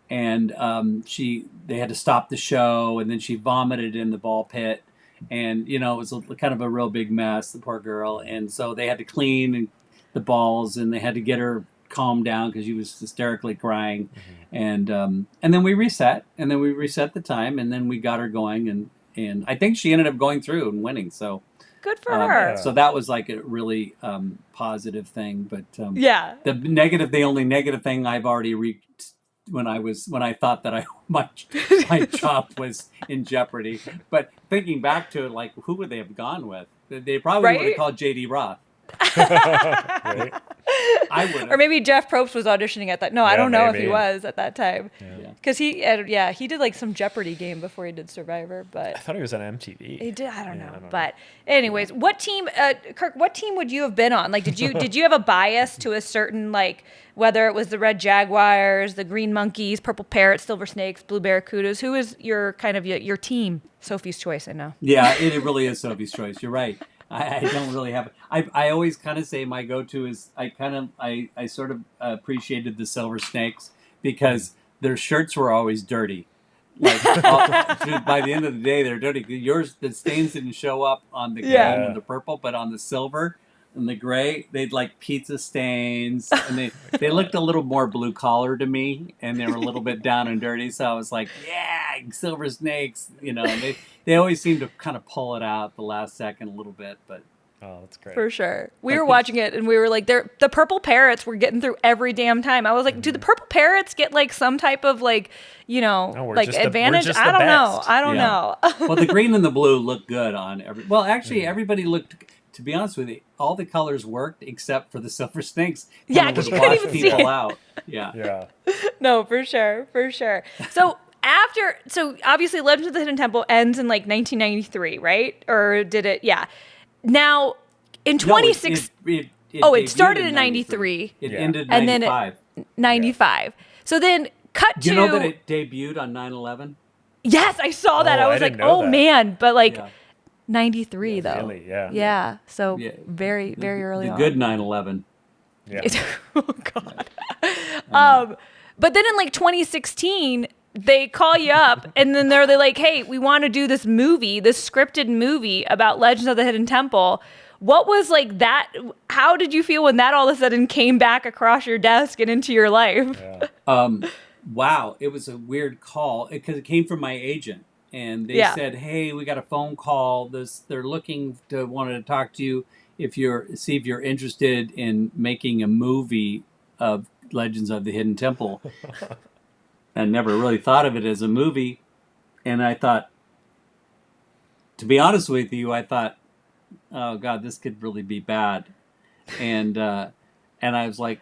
Speaker 3: and they had to stop the show, and then she vomited in the ball pit, and it was kind of a real big mess, the poor girl, and so they had to clean the balls, and they had to get her calmed down because she was hysterically crying, and then we reset, the time, and then we got her going, and I think she ended up going through and winning, so.
Speaker 1: Good for her.
Speaker 3: So that was like a really positive thing, but the only negative thing I've already reached when I thought that my job was in jeopardy. But thinking back to it, like, who would they have gone with? They probably would have called J.D. Roth.
Speaker 2: Right.
Speaker 3: I would.
Speaker 1: Or maybe Jeff Probst was auditioning at that. No, I don't know if he was at that time.
Speaker 2: Yeah.
Speaker 1: Because he did like some Jeopardy game before he did Survivor. But
Speaker 2: I thought he was on MTV.
Speaker 1: he did. I don't know. But anyways, what team, Kirk? What team would you have been on? Like, did you have a bias to a certain, like, whether it was the Red Jaguars, the Green Monkeys, Purple Parrots, Silver Snakes, Blue Barracudas? Who is your kind of your team? Sophie's Choice, I know.
Speaker 3: Yeah, it really is Sophie's Choice. You're right. I don't really have. I always kind of say my go-to is I sort of appreciated the Silver Snakes because their shirts were always dirty. Like by the end of the day, they're dirty. The stains didn't show up on the gold and the purple, but on the silver and the gray, they'd like pizza stains, and they looked a little more blue collar to me, and they were a little bit down and dirty. So I was like, yeah, Silver Snakes. They always seem to kind of pull it out at the last second a little bit, but.
Speaker 2: Oh, that's great.
Speaker 1: For sure. We were watching it and we were like, the Purple Parrots were getting through every damn time. I was like, do the Purple Parrots get like some type of like, like advantage? I don't know. I don't know.
Speaker 3: Well, the green and the blue look good on actually everybody looked, to be honest with you, all the colors worked except for the Silver Snakes.
Speaker 1: Yeah, because you couldn't even see it.
Speaker 3: Out. Yeah.
Speaker 1: No, for sure. So obviously Legends of the Hidden Temple ends in like 1993, right? Or did it? Yeah. Now, in 2016, it started in 93.
Speaker 3: It ended in 95.
Speaker 1: And then 95. So then cut to...
Speaker 3: You know that it debuted on 9/11?
Speaker 1: Yes, I saw that. I was like, oh, man. But like 93, though.
Speaker 2: Really, yeah.
Speaker 1: Yeah, so very, very early on.
Speaker 3: The good 9/11.
Speaker 2: Yeah.
Speaker 1: Oh, God. But then in like 2016... they call you up and then they're like, hey, we want to do this scripted movie about Legends of the Hidden Temple. What was like that? How did you feel when that all of a sudden came back across your desk and into your life?
Speaker 2: Yeah.
Speaker 3: Wow. It was a weird call because it came from my agent, and they said, hey, we got a phone call. They're wanted to talk to you see if you're interested in making a movie of Legends of the Hidden Temple. I never really thought of it as a movie. And I thought, to be honest with you, oh God, this could really be bad. And I was like,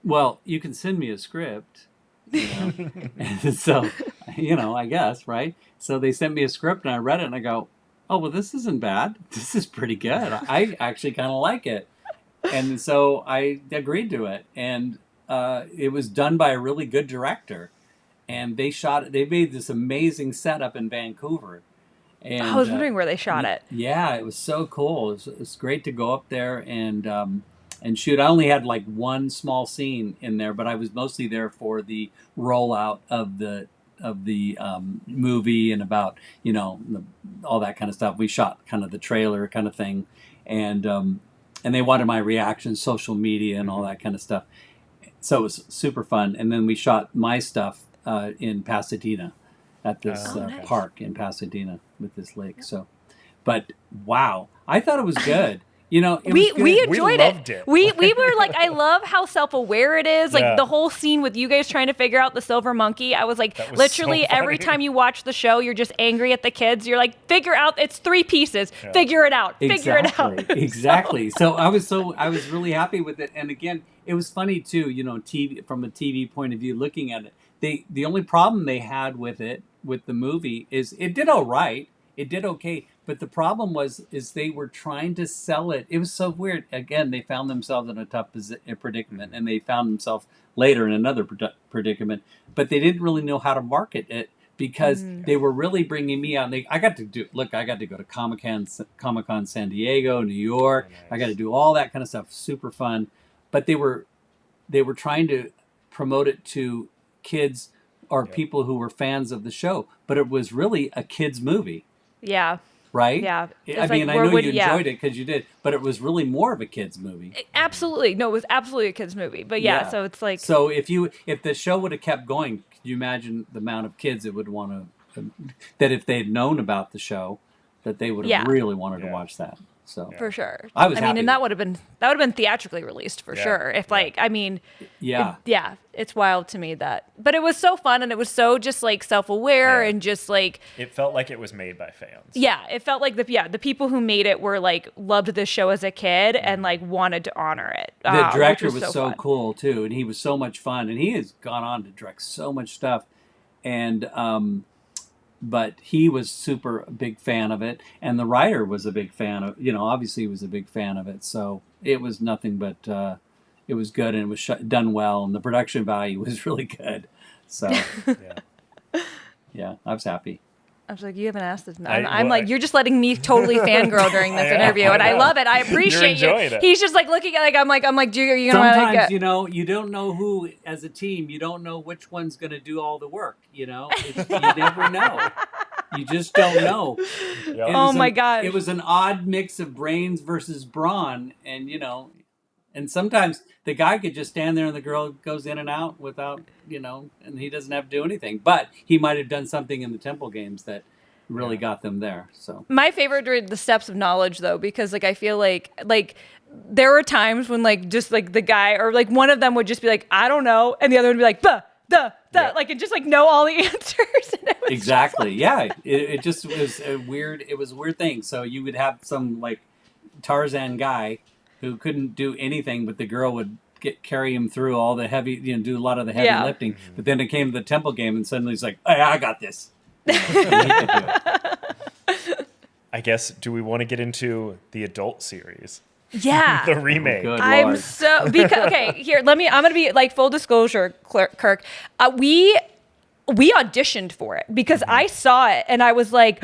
Speaker 3: well, you can send me a script, And so, I guess, right? So they sent me a script and I read it and I go, oh, well, this isn't bad. This is pretty good. I actually kind of like it. And so I agreed to it. And it was done by a really good director, and they made this amazing setup in Vancouver. And
Speaker 1: I was wondering where they shot it.
Speaker 3: Yeah, it was so cool. It was great to go up there and shoot. I only had like one small scene in there, but I was mostly there for the rollout of the movie and about all that kind of stuff. We shot kind of the trailer kind of thing, and they wanted my reaction, social media, and all that kind of stuff. So it was super fun. And then we shot my stuff in Pasadena at this park in Pasadena with this lake. So, but wow, I thought it was good. You know, it
Speaker 1: we
Speaker 3: was good.
Speaker 1: we enjoyed
Speaker 2: loved
Speaker 1: it.
Speaker 2: it.
Speaker 1: We were like, I love how self-aware it is. Like
Speaker 2: Yeah.
Speaker 1: the whole scene with you guys trying to figure out the silver monkey. I was like,
Speaker 2: That was
Speaker 1: literally
Speaker 2: so
Speaker 1: every
Speaker 2: funny.
Speaker 1: time you watch the show, you're just angry at the kids. You're like, figure out, it's 3 pieces. Figure it out. Figure it out.
Speaker 3: Exactly. So I was really happy with it. And again, it was funny too, you know, TV from a TV point of view, looking at it. The only problem they had with it, with the movie, is it did all right. It did okay. But the problem is they were trying to sell it. It was so weird. Again, they found themselves in a tough predicament, and they found themselves later in another predicament. But they didn't really know how to market it because they were really bringing me out. I got to go to Comic-Con San Diego, New York.
Speaker 2: Nice.
Speaker 3: I got to do all that kind of stuff. Super fun. But they were trying to promote it to kids or people who were fans of the show. But it was really a kids movie.
Speaker 1: Yeah.
Speaker 3: Right?
Speaker 1: Yeah.
Speaker 3: I mean, I know you enjoyed it because you did, but it was really more of a kids movie.
Speaker 1: Absolutely. No, it was absolutely a kids movie. But so it's like.
Speaker 3: So if the show would have kept going, could you imagine the amount of kids it would want to, that if they'd known about the show, that they would have really wanted to watch that. So
Speaker 1: For sure.
Speaker 3: I was
Speaker 1: mean,
Speaker 3: happy
Speaker 1: and that would have been theatrically released for sure. If it's wild to me but it was so fun, and it was so just like self-aware and just like
Speaker 2: it felt like it was made by fans.
Speaker 1: Yeah, it felt like the people who made it were like loved this show as a kid and like wanted to honor it.
Speaker 3: The director
Speaker 1: was
Speaker 3: so
Speaker 1: fun.
Speaker 3: cool too, and he was so much fun, and he has gone on to direct so much stuff, and but he was super big fan of it, and the writer was a big fan of, obviously he was a big fan of it. So it was nothing but it was good, and it was done well, and the production value was really good. So yeah, I was happy.
Speaker 1: I was like, you haven't asked this. I'm like, you're just letting me totally fangirl during this interview, and I love it. I appreciate you.
Speaker 2: It.
Speaker 1: He's just like looking at I'm like, are you gonna
Speaker 3: Sometimes
Speaker 1: like
Speaker 3: you don't know who, as a team, you don't know which one's gonna do all the work. You never know. You just don't know.
Speaker 2: Yep.
Speaker 1: Oh my gosh.
Speaker 3: It was an odd mix of brains versus brawn, and and sometimes the guy could just stand there and the girl goes in and out without, and he doesn't have to do anything. But he might have done something in the Temple games that really got them there. So
Speaker 1: my favorite were the steps of knowledge, though, because I feel like there were times when just the guy or one of them would just be like, I don't know, and the other would be like, and just know all the answers. And it was
Speaker 3: exactly. It just was a weird. It was a weird thing. So you would have some Tarzan guy who couldn't do anything, but the girl would carry him through all the heavy, do a lot of the heavy lifting. But then it came to the Temple game, and suddenly he's like, "Hey, I got this." And he could do it.
Speaker 2: I guess, do we want to get into the adult series?
Speaker 1: Yeah.
Speaker 2: The remake.
Speaker 3: Good
Speaker 1: I'm
Speaker 3: Lord.
Speaker 1: so here. I'm gonna be full disclosure, Kirk. We auditioned for it because I saw it and I was like,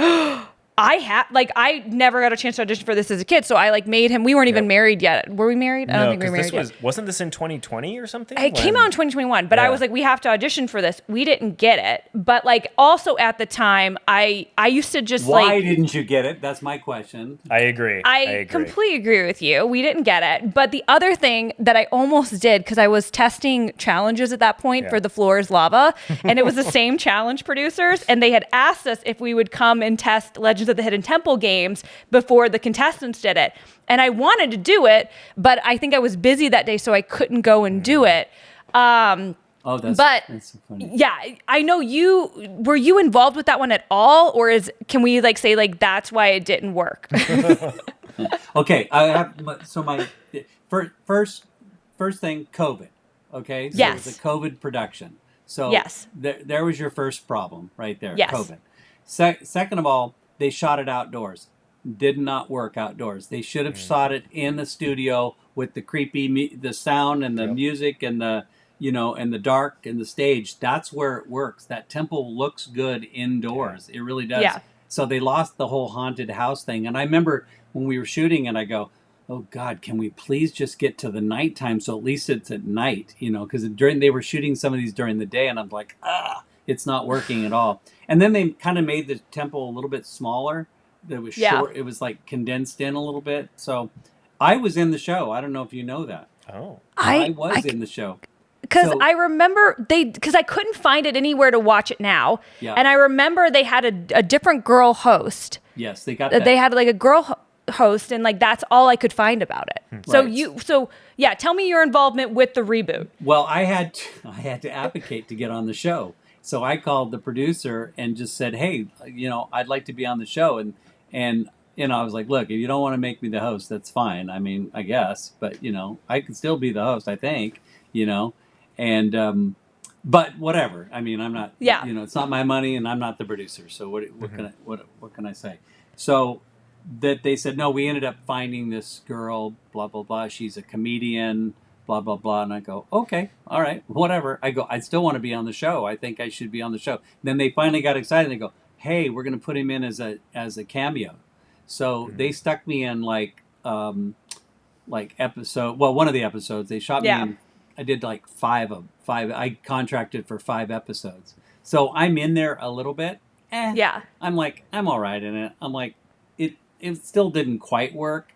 Speaker 1: I never got a chance to audition for this as a kid, so I made him. We weren't even married yet. Were we married? I don't think we were married yet.
Speaker 2: Wasn't this in 2020 or something?
Speaker 1: It came out in 2021, but I was like, we have to audition for this. We didn't get it, but also at the time, I used to just
Speaker 3: Why didn't you get it? That's my question.
Speaker 2: I agree.
Speaker 1: I completely agree with you. We didn't get it. But the other thing that I almost did, because I was testing challenges at that point for The Floor is Lava, and it was the same challenge producers, and they had asked us if we would come and test Legends of the Hidden Temple games before the contestants did it. And I wanted to do it, but I think I was busy that day, so I couldn't go and do it.
Speaker 3: That's so funny.
Speaker 1: Yeah, I know were you involved with that one at all, or can we say that's why it didn't work?
Speaker 3: Okay, I have my first thing, COVID. Okay, so
Speaker 1: yes,
Speaker 3: it was a COVID production. So
Speaker 1: yes,
Speaker 3: there was your first problem right there.
Speaker 1: Yes.
Speaker 3: COVID. Second of all, they shot it outdoors. Did not work outdoors. They should have shot it in the studio with the creepy, the sound and the music and the and the dark and the stage. That's where it works. That temple looks good indoors. It really does.
Speaker 1: Yeah.
Speaker 3: So they lost the whole haunted house thing. And I remember when we were shooting, and I go, "Oh God, can we please just get to the nighttime so at least it's at night?" Because they were shooting some of these during the day, and I'm like, it's not working at all. And then they kind of made the temple a little bit smaller. It was short. It was condensed in a little bit. So I was in the show. I don't know if you know that.
Speaker 2: Oh,
Speaker 3: I was in the show.
Speaker 1: Because I remember because I couldn't find it anywhere to watch it now.
Speaker 3: Yeah.
Speaker 1: And I remember they had a different girl host.
Speaker 3: Yes, they got
Speaker 1: They had a girl. host, and like that's all I could find about it. So yeah, tell me your involvement with the reboot.
Speaker 3: Well, I had to advocate to get on the show. So I called the producer and just said, "Hey, I'd like to be on the show." And I was like, "Look, if you don't want to make me the host, that's fine. I mean, I guess, but I could still be the host, I think, and but whatever. I mean, I'm not.
Speaker 1: Yeah.
Speaker 3: It's not my money, and I'm not the producer. So what can I say? So that they said no. We ended up finding this girl. Blah blah blah. She's a comedian. Blah blah blah. And I go, okay, all right, whatever. I go, I still want to be on the show. I think I should be on the show. Then they finally got excited. They go, hey, we're going to put him in as a cameo. So they stuck me in like episode. Well, one of the episodes they shot me in. I did like five. I contracted for 5 episodes. So I'm in there a little bit.
Speaker 1: Yeah.
Speaker 3: I'm like, I'm all right in it. I'm like, it still didn't quite work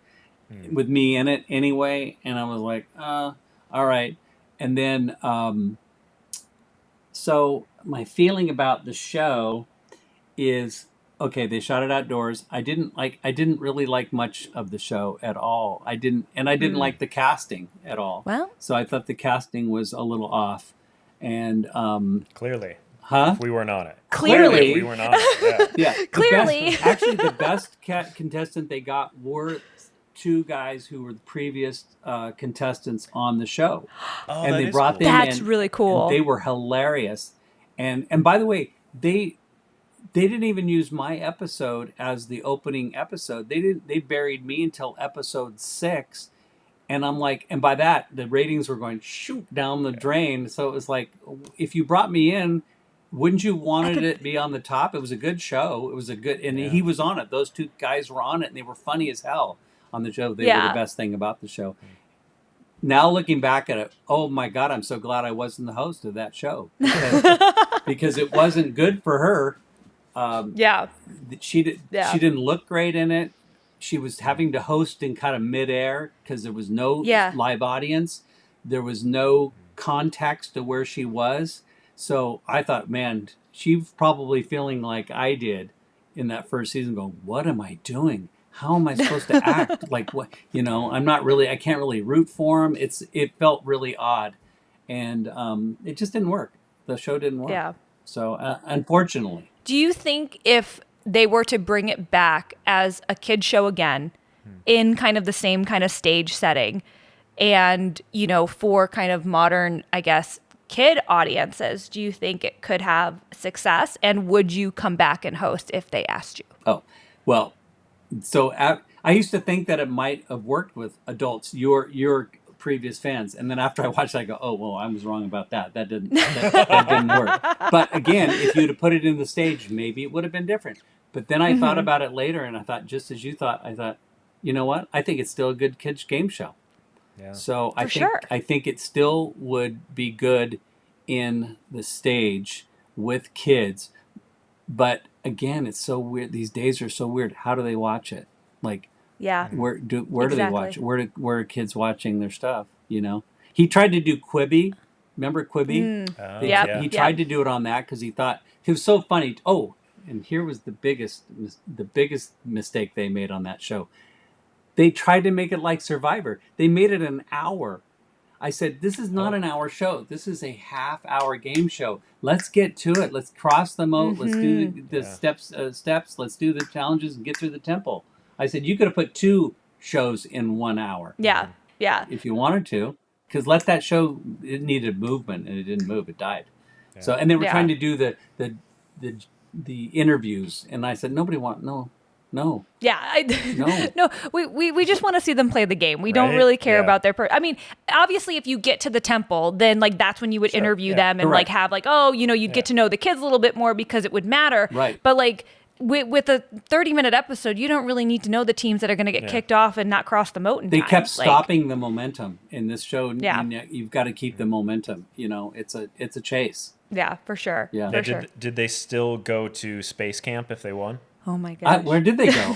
Speaker 3: with me in it anyway. And I was like, all right. And then, so my feeling about the show is, okay, they shot it outdoors. I didn't really like much of the show at all. I didn't like the casting at all.
Speaker 1: Well,
Speaker 3: so I thought the casting was a little off. And
Speaker 2: clearly,
Speaker 3: if
Speaker 2: we weren't on it.
Speaker 1: Clearly.
Speaker 2: If we weren't on it. Yeah.
Speaker 1: Clearly.
Speaker 3: Actually, the best contestant they got were 2 guys who were the previous contestants on the show.
Speaker 2: Oh,
Speaker 3: and
Speaker 2: that
Speaker 3: they
Speaker 2: is
Speaker 3: brought
Speaker 2: cool.
Speaker 3: them in.
Speaker 1: That's really cool.
Speaker 3: And they were hilarious. And by the way, they didn't even use my episode as the opening episode. They buried me until episode 6. And I'm like, and by that, the ratings were going shoot down the drain. So it was like, if you brought me in, wouldn't you wanted it to be on the top? It was a good show. It was a good, and he was on it. Those 2 guys were on it, and they were funny as hell on the show. They were the best thing about the show. Now looking back at it, oh my God, I'm so glad I wasn't the host of that show because it wasn't good for her. She didn't look great in it. She was having to host in kind of midair because there was no live audience. There was no context to where she was. So I thought, man, she's probably feeling like I did in that first season, going, what am I doing? How am I supposed to act? Like, what, I can't really root for him. It felt really odd. And it just didn't work. The show didn't work.
Speaker 1: Yeah.
Speaker 3: So unfortunately.
Speaker 1: Do you think if they were to bring it back as a kid show again in kind of the same kind of stage setting and, for kind of modern, I guess, kid audiences, do you think it could have success? And would you come back and host if they asked you?
Speaker 3: Oh, well, so I used to think that it might have worked with adults, your previous fans. And then after I watched it, I go, oh, well, I was wrong about that. That didn't work. But again, if you'd have put it in the stage, maybe it would have been different. But then I thought about it later, and I thought, just as you thought, I thought, you know what? I think it's still a good kids game show. Yeah. So I think it still would be good in the stage with kids. But again, it's so weird. These days are so weird. How do they watch it? Like, where do they watch it? Where are kids watching their stuff? He tried to do Quibi. Remember Quibi? He tried to do it on that because he thought it was so funny. Oh, and here was the biggest mistake they made on that show. They tried to make it like Survivor. They made it an hour. I said, this is not an hour show. This is a half-hour game show. Let's get to it. Let's cross the moat. Let's do the steps. Let's do the challenges and get through the temple. I said, you could have put 2 shows in 1 hour.
Speaker 1: Yeah, yeah.
Speaker 3: If you wanted to. Because let that show, it needed movement, and it didn't move. It died. Yeah. So, and they were trying to do the interviews, and I said, nobody want no.
Speaker 1: Yeah, no. We just want to see them play the game. We don't really care about their. I mean, obviously, if you get to the temple, then like that's when you would interview them and like have like you'd get to know the kids a little bit more because it would matter.
Speaker 3: Right.
Speaker 1: But like with a 30-minute episode, you don't really need to know the teams that are going to get kicked off and not cross the moat in
Speaker 3: They
Speaker 1: time.
Speaker 3: kept stopping the momentum in this show.
Speaker 1: Yeah.
Speaker 3: You've got to keep the momentum. It's a chase.
Speaker 1: Yeah, for sure.
Speaker 3: Yeah.
Speaker 1: For sure.
Speaker 2: Did they still go to space camp if they won?
Speaker 1: Oh my gosh.
Speaker 3: Where did they go?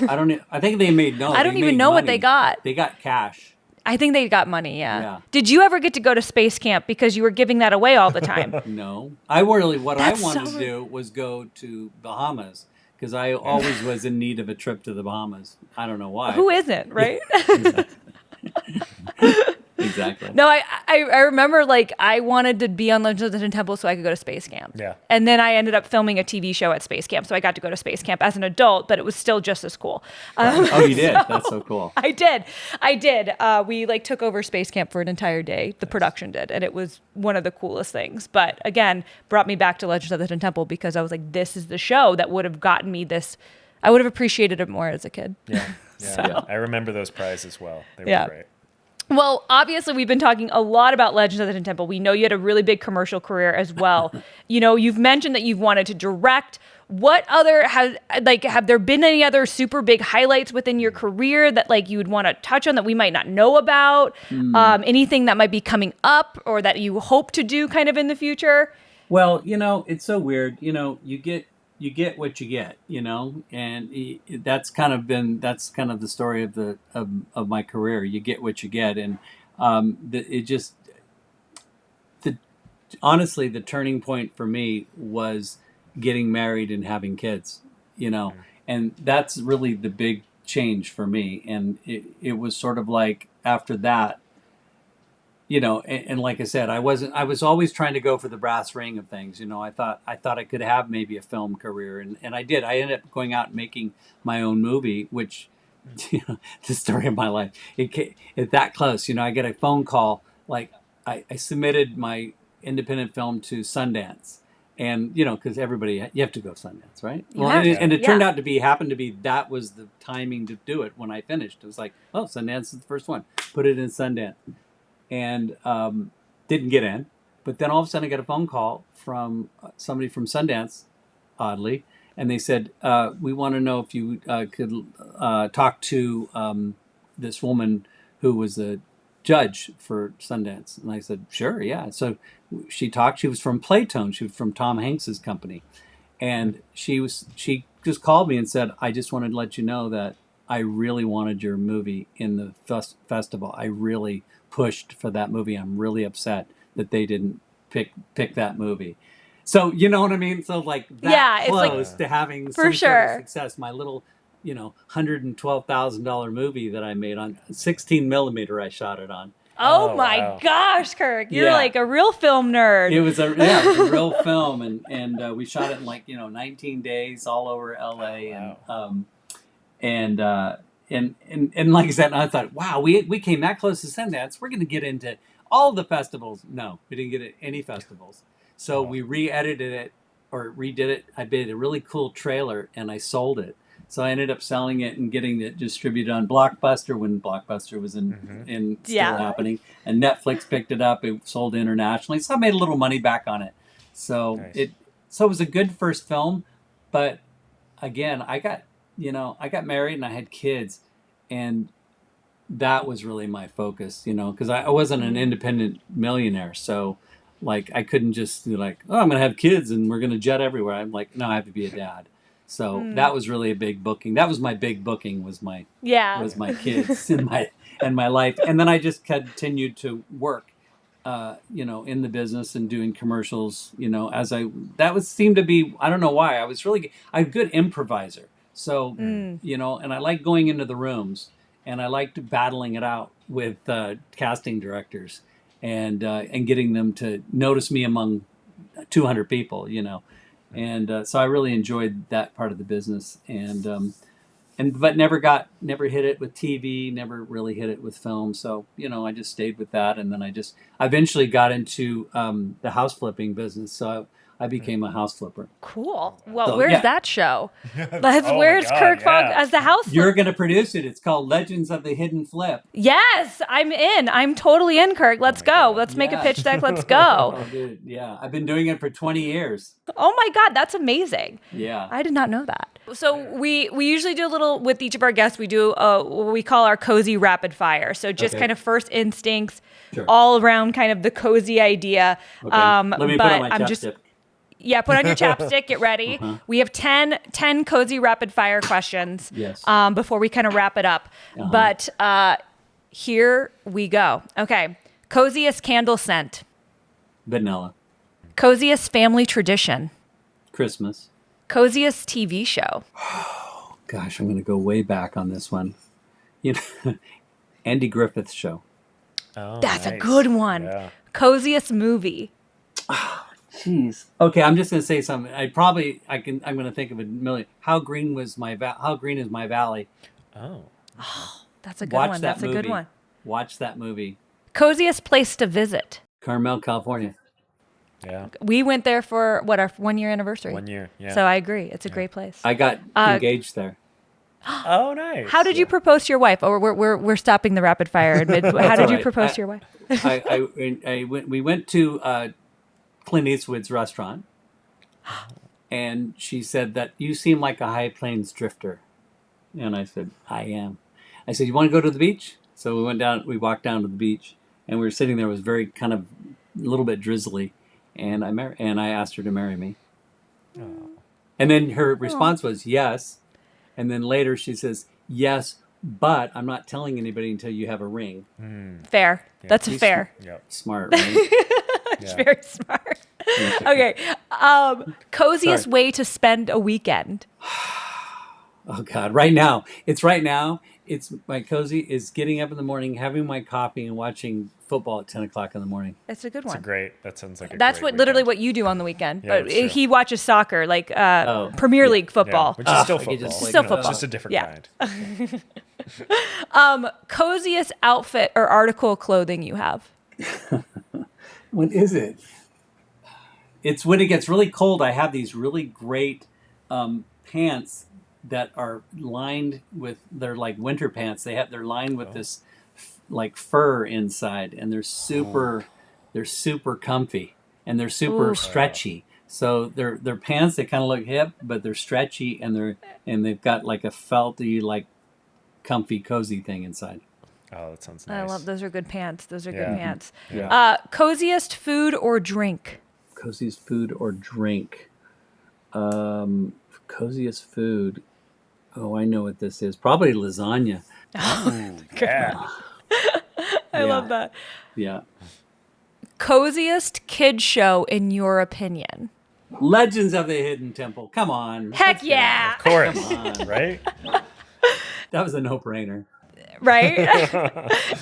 Speaker 3: I think they made
Speaker 1: I don't even know what they got.
Speaker 3: They got cash.
Speaker 1: I think they got money, yeah. Did you ever get to go to space camp because you were giving that away all the time?
Speaker 3: No. I wanted to do was go to Bahamas because I always was in need of a trip to the Bahamas. I don't know why.
Speaker 1: Who isn't, right?
Speaker 3: Exactly.
Speaker 1: No, I remember like I wanted to be on Legends of the Hidden Temple so I could go to space camp.
Speaker 2: Yeah.
Speaker 1: And then I ended up filming a TV show at space camp, so I got to go to space camp as an adult, but it was still just as cool.
Speaker 3: Oh, you did? That's so cool.
Speaker 1: I did. We like took over space camp for an entire day. The production did, and it was one of the coolest things. But again, brought me back to Legends of the Hidden Temple because I was like, this is the show that would have gotten me this. I would have appreciated it more as a kid.
Speaker 2: Yeah.
Speaker 1: So.
Speaker 2: I remember those prizes well. They
Speaker 1: Yeah.
Speaker 2: were great.
Speaker 1: Well, obviously, we've been talking a lot about Legends of the Hidden Temple. We know you had a really big commercial career as well. You've mentioned that you've wanted to direct. What other have there been any other super big highlights within your career that like you would want to touch on that we might not know about? Anything that might be coming up or that you hope to do kind of in the future?
Speaker 3: Well, it's so weird. You get what you get, and that's kind of the story of my career. You get what you get, and honestly, the turning point for me was getting married and having kids, and that's really the big change for me. And it was sort of like after that, and like I said, I was always trying to go for the brass ring of things. I thought I could have maybe a film career, and I did. I ended up going out and making my own movie, which, the story of my life. It's that close. I get a phone call, like I submitted my independent film to Sundance, and because everybody, you have to go Sundance, right? Well, and it turned out to happened to be that was the timing to do it when I finished. It was like, oh, Sundance is the first one. Put it in Sundance. And didn't get in. But then all of a sudden I got a phone call from somebody from Sundance, oddly, and they said, we want to know if you could talk to this woman who was a judge for Sundance. And I said, sure, yeah. So she talked. She was from Playtone. She was from Tom Hanks's company. And she just called me and said, I just wanted to let you know that I really wanted your movie in the festival. I really pushed for that movie. I'm really upset that they didn't pick that movie. So you know what I mean? So like that close to having some sort of success. My little, $112,000 movie that I made on 16 millimeter. I shot it on.
Speaker 1: Oh my gosh, Kirk! You're like a real film nerd.
Speaker 3: It was a real film, and we shot it in 19 days all over LA, and like I said, I thought, wow, we came that close to Sundance. We're going to get into all the festivals. No, we didn't get any festivals. So we re-edited it or redid it. I made a really cool trailer and I sold it. So I ended up selling it and getting it distributed on Blockbuster when Blockbuster was in still happening. And Netflix picked it up. It sold internationally. So I made a little money back on it. So it was a good first film. But again, I got married and I had kids, and that was really my focus, because I wasn't an independent millionaire. So like I couldn't just be like, oh, I'm going to have kids and we're going to jet everywhere. I'm like, no, I have to be a dad. So that was really a big booking. That was my big booking, was my kids and my life. And then I just continued to work, in the business and doing commercials, seemed to be, I don't know why, I'm a good improviser. So, and I like going into the rooms and I liked battling it out with casting directors and getting them to notice me among 200 people, And so I really enjoyed that part of the business, but never hit it with TV, never really hit it with film. So I just stayed with that, and then I eventually got into the house flipping business. So I became a house flipper.
Speaker 1: Cool. Well, where's that show? Where's Kirk Fogg as the house flipper?
Speaker 3: You're going to produce it. It's called Legends of the Hidden Flip.
Speaker 1: Yes, I'm in. I'm totally in, Kirk. Let's go. God. Let's make a pitch deck. Let's go.
Speaker 3: Oh, dude. Yeah. I've been doing it for 20 years.
Speaker 1: Oh my God. That's amazing.
Speaker 3: Yeah.
Speaker 1: I did not know that. So we usually do a little, with each of our guests, we do what we call our cozy rapid fire. So just kind of first instincts, all around kind of the cozy idea.
Speaker 3: Okay. Let me put on my chapstick.
Speaker 1: Put on your chapstick, get ready. We have 10 cozy rapid fire questions before we kind of wrap it up. But here we go. Okay. Coziest candle scent.
Speaker 3: Vanilla.
Speaker 1: Coziest family tradition.
Speaker 3: Christmas.
Speaker 1: Coziest TV show.
Speaker 3: Gosh, I'm going to go way back on this one. You know, Andy Griffith's Show.
Speaker 2: Oh,
Speaker 1: That's a
Speaker 2: nice.
Speaker 1: good one.
Speaker 2: Yeah.
Speaker 1: Coziest movie.
Speaker 3: Jeez. Okay, I'm just going to say something. I'm going to think of a million. How green is my valley?
Speaker 2: Oh.
Speaker 1: That's a good
Speaker 3: Watch
Speaker 1: one.
Speaker 3: that
Speaker 1: That's a good
Speaker 3: movie.
Speaker 1: one.
Speaker 3: Watch that movie.
Speaker 1: Coziest place to visit.
Speaker 3: Carmel, California.
Speaker 2: Yeah.
Speaker 1: We went there for our 1 year anniversary.
Speaker 2: 1 year. Yeah.
Speaker 1: So I agree. It's a great place.
Speaker 3: I got engaged there.
Speaker 2: Oh, nice.
Speaker 1: How did you propose to your wife? Oh, we're stopping the rapid fire. How did you propose to your wife?
Speaker 3: We went to Clint Eastwood's restaurant, and she said that you seem like a High Plains drifter, and I said I am. I said, you want to go to the beach? So we went down. We walked down to the beach, and we were sitting there. It was very kind of a little bit drizzly, and I asked her to marry me.
Speaker 2: Oh.
Speaker 3: And then her response was yes, and then later she says yes, but I'm not telling anybody until you have a ring.
Speaker 1: Fair. That's
Speaker 3: He's
Speaker 1: fair.
Speaker 2: Yep.
Speaker 3: Smart, right?
Speaker 1: It's very smart. Okay. Coziest way to spend a weekend.
Speaker 3: Oh God! Right now, it's my cozy is getting up in the morning, having my coffee, and watching football at 10 o'clock in the morning.
Speaker 1: It's a good one.
Speaker 2: That sounds like
Speaker 1: That's
Speaker 2: great
Speaker 1: literally
Speaker 2: weekend.
Speaker 1: what you do on the weekend.
Speaker 2: Yeah,
Speaker 1: But
Speaker 2: that's true.
Speaker 1: he watches soccer, like Premier League
Speaker 2: Yeah,
Speaker 1: football.
Speaker 2: which is still
Speaker 3: I could
Speaker 2: football.
Speaker 3: just,
Speaker 2: Like,
Speaker 1: Still
Speaker 2: you know,
Speaker 1: football.
Speaker 2: It's just a different
Speaker 1: Yeah.
Speaker 2: kind.
Speaker 1: Coziest outfit or article of clothing you have.
Speaker 3: What is it? It's when it gets really cold. I have these really great pants that are lined with. They're like winter pants. They're lined with this like fur inside, and they're super comfy, and they're super stretchy. So they're pants that kind of look hip, but they're stretchy, and they've got like a felty, like comfy, cozy thing inside.
Speaker 2: Oh, that sounds nice.
Speaker 1: I love those. Are good pants. Those are good
Speaker 2: Yeah.
Speaker 1: pants.
Speaker 3: Yeah.
Speaker 1: Coziest food or drink.
Speaker 3: Coziest food or drink. Coziest food. Oh, I know what this is. Probably lasagna.
Speaker 2: Yeah.
Speaker 1: I love that.
Speaker 3: Yeah.
Speaker 1: Coziest kid show in your opinion.
Speaker 3: Legends of the Hidden Temple. Come on.
Speaker 1: Heck
Speaker 3: Let's get
Speaker 1: yeah.
Speaker 2: Of course.
Speaker 3: Come on.
Speaker 2: Right?
Speaker 3: That was a no-brainer.
Speaker 1: Right?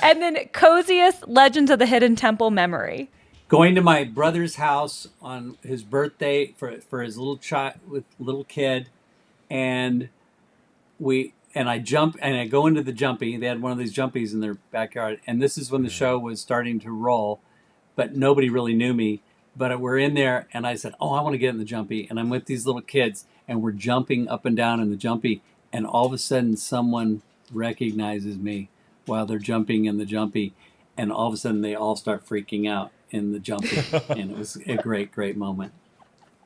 Speaker 1: And then coziest Legends of the Hidden Temple memory.
Speaker 3: Going to my brother's house on his birthday for his little kid, and I jump and I go into the jumpy. They had one of these jumpies in their backyard, and this is when the show was starting to roll, but nobody really knew me. But we're in there, and I said, "Oh, I want to get in the jumpy," and I'm with these little kids, and we're jumping up and down in the jumpy, and all of a sudden, someone recognizes me while they're jumping in the jumpy, and all of a sudden, they all start freaking out in the jumpy, and it was a great moment.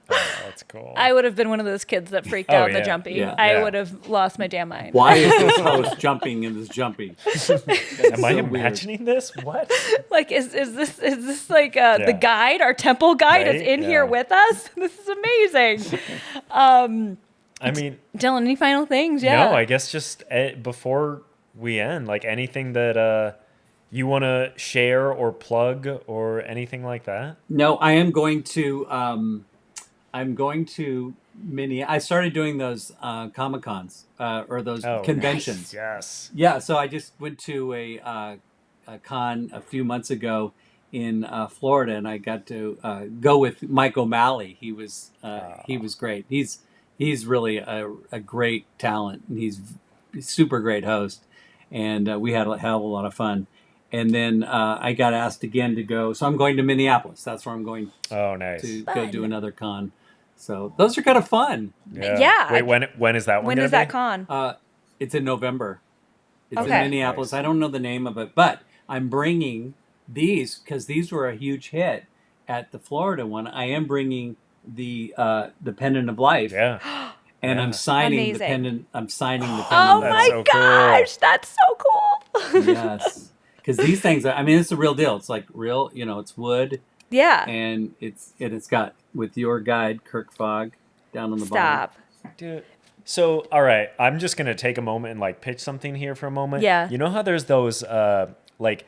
Speaker 2: Oh, that's cool.
Speaker 1: I would have been one of those kids that freaked
Speaker 2: Oh,
Speaker 1: out in the
Speaker 2: yeah.
Speaker 1: jumpy.
Speaker 3: Yeah.
Speaker 1: I
Speaker 2: Yeah.
Speaker 1: would have lost my damn mind.
Speaker 3: Why is this host jumping in this jumpy?
Speaker 2: Am I
Speaker 3: so weird.
Speaker 2: imagining this? What?
Speaker 1: Like, is this like the guide, our temple guide is
Speaker 2: Right?
Speaker 1: in here
Speaker 2: Yeah.
Speaker 1: with us? This is amazing.
Speaker 2: I mean,
Speaker 1: Dylan, any final things? Yeah.
Speaker 2: no, I guess just before we end, like anything that you want to share or plug or anything like that?
Speaker 3: No, I am going to. I'm going to I started doing those Comic Cons or those conventions.
Speaker 2: Yes.
Speaker 3: Yeah, so I just went to a con a few months ago in Florida, and I got to go with Mike O'Malley. He was great. He's really a great talent, and he's a super great host. And we had a hell of a lot of fun. And then I got asked again to go, so I'm going to Minneapolis. That's where I'm going
Speaker 2: Oh, nice.
Speaker 3: to go do another con. So those are kind of fun.
Speaker 1: Yeah.
Speaker 2: Wait, when is that one?
Speaker 1: When
Speaker 2: gonna
Speaker 1: is that
Speaker 2: be?
Speaker 1: con?
Speaker 3: It's in November. It's
Speaker 1: Okay.
Speaker 3: in Minneapolis.
Speaker 2: Nice.
Speaker 3: I don't know the name of it, but I'm bringing these because these were a huge hit at the Florida one. I am bringing the Pendant of Life,
Speaker 2: Yeah.
Speaker 3: and I'm signing the
Speaker 1: Amazing.
Speaker 3: pendant. I'm signing the pendant.
Speaker 1: Oh
Speaker 3: of
Speaker 2: That's
Speaker 1: my
Speaker 2: so cool.
Speaker 1: gosh, that's so cool.
Speaker 3: Life. Yes, because these things are. I mean, it's a real deal. It's like real. You know, it's wood,
Speaker 1: Yeah.
Speaker 3: and it's got with your guide Kirk Fogg down on the bottom.
Speaker 1: Stop.
Speaker 2: Dude. So, all right, I'm just going to take a moment and like pitch something here for a moment.
Speaker 1: Yeah.
Speaker 2: You know how there's those like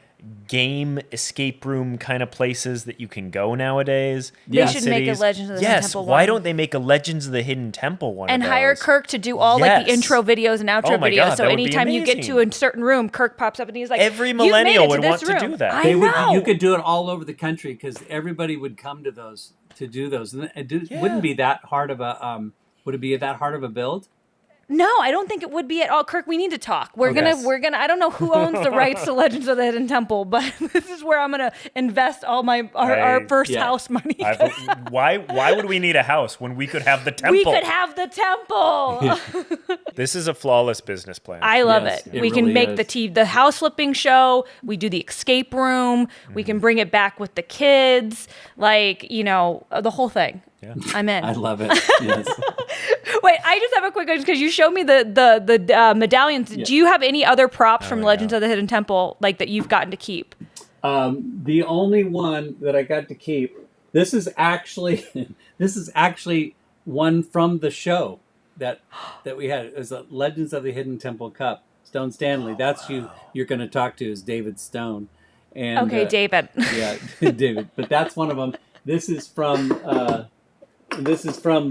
Speaker 2: game escape room kind of places that you can go nowadays.
Speaker 1: They
Speaker 2: in
Speaker 1: should make a
Speaker 2: cities.
Speaker 1: Legends of the Hidden Temple
Speaker 2: Why
Speaker 1: one.
Speaker 2: don't they make a Legends of the Hidden Temple one
Speaker 1: And
Speaker 2: of
Speaker 1: hire
Speaker 2: those?
Speaker 1: Kirk to do all like the
Speaker 2: Yes.
Speaker 1: intro videos and outro
Speaker 2: Oh my
Speaker 1: videos.
Speaker 2: God,
Speaker 1: So
Speaker 2: that would be
Speaker 1: anytime you get to
Speaker 2: amazing.
Speaker 1: a certain room, Kirk pops up and he's like,
Speaker 2: Every
Speaker 1: "You've made
Speaker 2: millennial
Speaker 1: it
Speaker 2: would
Speaker 1: this
Speaker 2: want to
Speaker 1: room."
Speaker 2: do that.
Speaker 1: I know.
Speaker 3: You could do it all over the country because everybody would come to those to do those. And it wouldn't be that hard of a would it be that hard of a build?
Speaker 1: No, I don't think it would be at all. Kirk, we need to talk. We're
Speaker 3: Okay.
Speaker 1: gonna I don't know who owns the rights to Legends of the Hidden Temple, but this is where I'm gonna invest all our first house money.
Speaker 2: Why would we need a house when we could have the temple?
Speaker 1: We could have the temple.
Speaker 2: This is a flawless business plan.
Speaker 1: I love
Speaker 3: Yes,
Speaker 1: it.
Speaker 3: it
Speaker 1: We can
Speaker 3: really
Speaker 1: make
Speaker 3: is.
Speaker 1: the house flipping show. We do the escape room. We can bring it back with the kids. Like, the whole thing.
Speaker 2: Yeah.
Speaker 1: I'm in.
Speaker 3: I love it. Yes.
Speaker 1: Wait, I just have a quick question because you showed me the medallions.
Speaker 3: Yeah.
Speaker 1: Do you have any other props from
Speaker 2: yeah.
Speaker 1: Legends of the Hidden Temple like that you've gotten to keep?
Speaker 3: The only one that I got to keep. This is actually one from the show that we had. It was a Legends of the Hidden Temple Cup. Stone Stanley. That's you're going to talk to is David Stone. And
Speaker 1: Okay, David.
Speaker 3: yeah, David. But that's one of them. This is from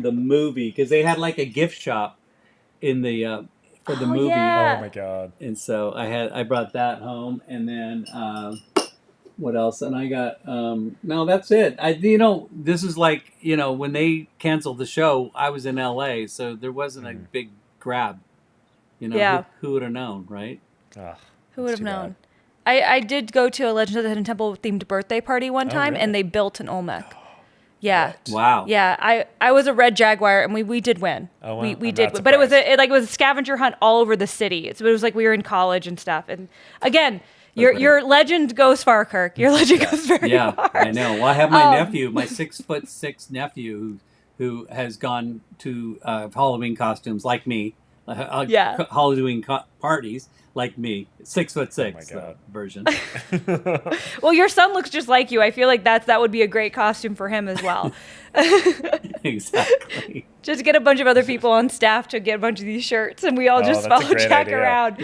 Speaker 3: the movie because they had like a gift shop in the for the movie.
Speaker 1: yeah.
Speaker 2: Oh my God.
Speaker 3: And so I brought that home, and then what else? And I got no, that's it. This is like when they canceled the show, I was in LA, so there wasn't a big grab.
Speaker 1: Yeah.
Speaker 3: Who would have known, right?
Speaker 2: Ugh,
Speaker 1: Who would
Speaker 2: that's
Speaker 1: have
Speaker 2: too
Speaker 1: known? I did go to a Legends of the Hidden Temple themed birthday party one time,
Speaker 2: really?
Speaker 1: and they built an Olmec. Yeah.
Speaker 3: Wow.
Speaker 1: Yeah, I was a red jaguar, and we did win.
Speaker 2: Oh, wow.
Speaker 1: We
Speaker 2: I'm
Speaker 1: did,
Speaker 2: not
Speaker 1: but it was
Speaker 2: surprised.
Speaker 1: it was a scavenger hunt all over the city. So it was like we were in college and stuff. And again, your legend goes far, Kirk. Your legend goes very
Speaker 3: Yeah,
Speaker 1: far.
Speaker 3: I know. Well, I have my nephew, my 6'6" nephew, who has gone to Halloween costumes like me,
Speaker 1: Yeah.
Speaker 3: Halloween parties like me, 6'6"
Speaker 2: Oh my God.
Speaker 3: the version.
Speaker 1: Well, your son looks just like you. I feel like that would be a great costume for him as well.
Speaker 3: Exactly.
Speaker 1: Just get a bunch of other people on staff to get a bunch of these shirts, and we all just
Speaker 2: that's a
Speaker 1: follow
Speaker 2: great
Speaker 1: Jack
Speaker 2: idea.
Speaker 1: around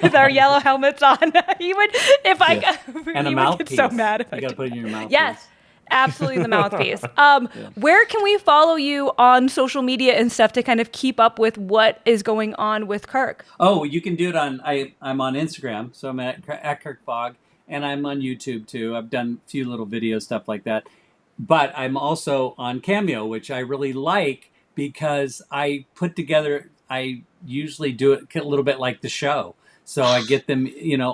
Speaker 1: with our yellow helmets on. He would, if I
Speaker 3: Yeah.
Speaker 1: got,
Speaker 3: And a
Speaker 1: he would
Speaker 3: mouthpiece.
Speaker 1: get so mad if I
Speaker 3: You got to
Speaker 1: did.
Speaker 3: put it in your mouthpiece.
Speaker 1: Yes, absolutely the mouthpiece. Where can we follow you on social media and stuff to kind of keep up with what is going on with Kirk?
Speaker 3: Oh, you can do it on. I'm on Instagram, so I'm at Kirk Fogg, and I'm on YouTube too. I've done a few little video stuff like that, but I'm also on Cameo, which I really like because I put together. I usually do it a little bit like the show, so I get them.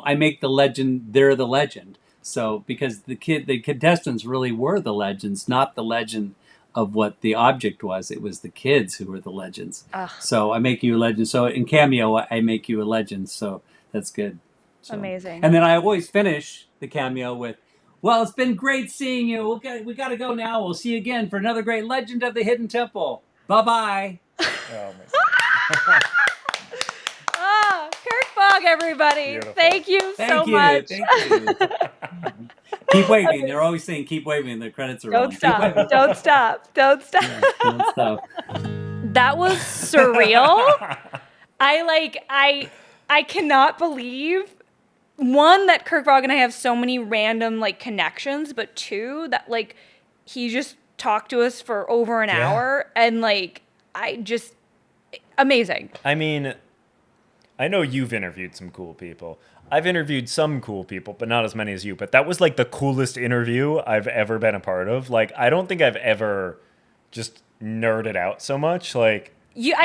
Speaker 3: I make the legend. They're the legend. So because the contestants really were the legends, not the legend of what the object was. It was the kids who were the legends.
Speaker 1: Ugh.
Speaker 3: So I make you a legend. So in Cameo, I make you a legend. So that's good. So.
Speaker 1: Amazing.
Speaker 3: And then I always finish the Cameo with, well, it's been great seeing you. We got to go now. We'll see you again for another great Legend of the Hidden Temple. Bye-bye.
Speaker 2: Oh my
Speaker 1: Kirk Fogg, everybody.
Speaker 2: Beautiful.
Speaker 1: Thank you so much.
Speaker 3: Thank you. Keep waving. They're always saying keep waving. The credits are
Speaker 1: Don't
Speaker 3: rolling. Keep
Speaker 1: stop.
Speaker 3: waving.
Speaker 1: Don't stop. Don't stop.
Speaker 3: Don't stop.
Speaker 1: That was surreal. I cannot believe one that Kirk Fogg and I have so many random connections, but two that he just talked to us for over an hour and amazing.
Speaker 2: I mean, I know you've interviewed some cool people. I've interviewed some cool people, but not as many as you. But that was the coolest interview I've ever been a part of. I don't think I've ever just nerded out so much.
Speaker 1: I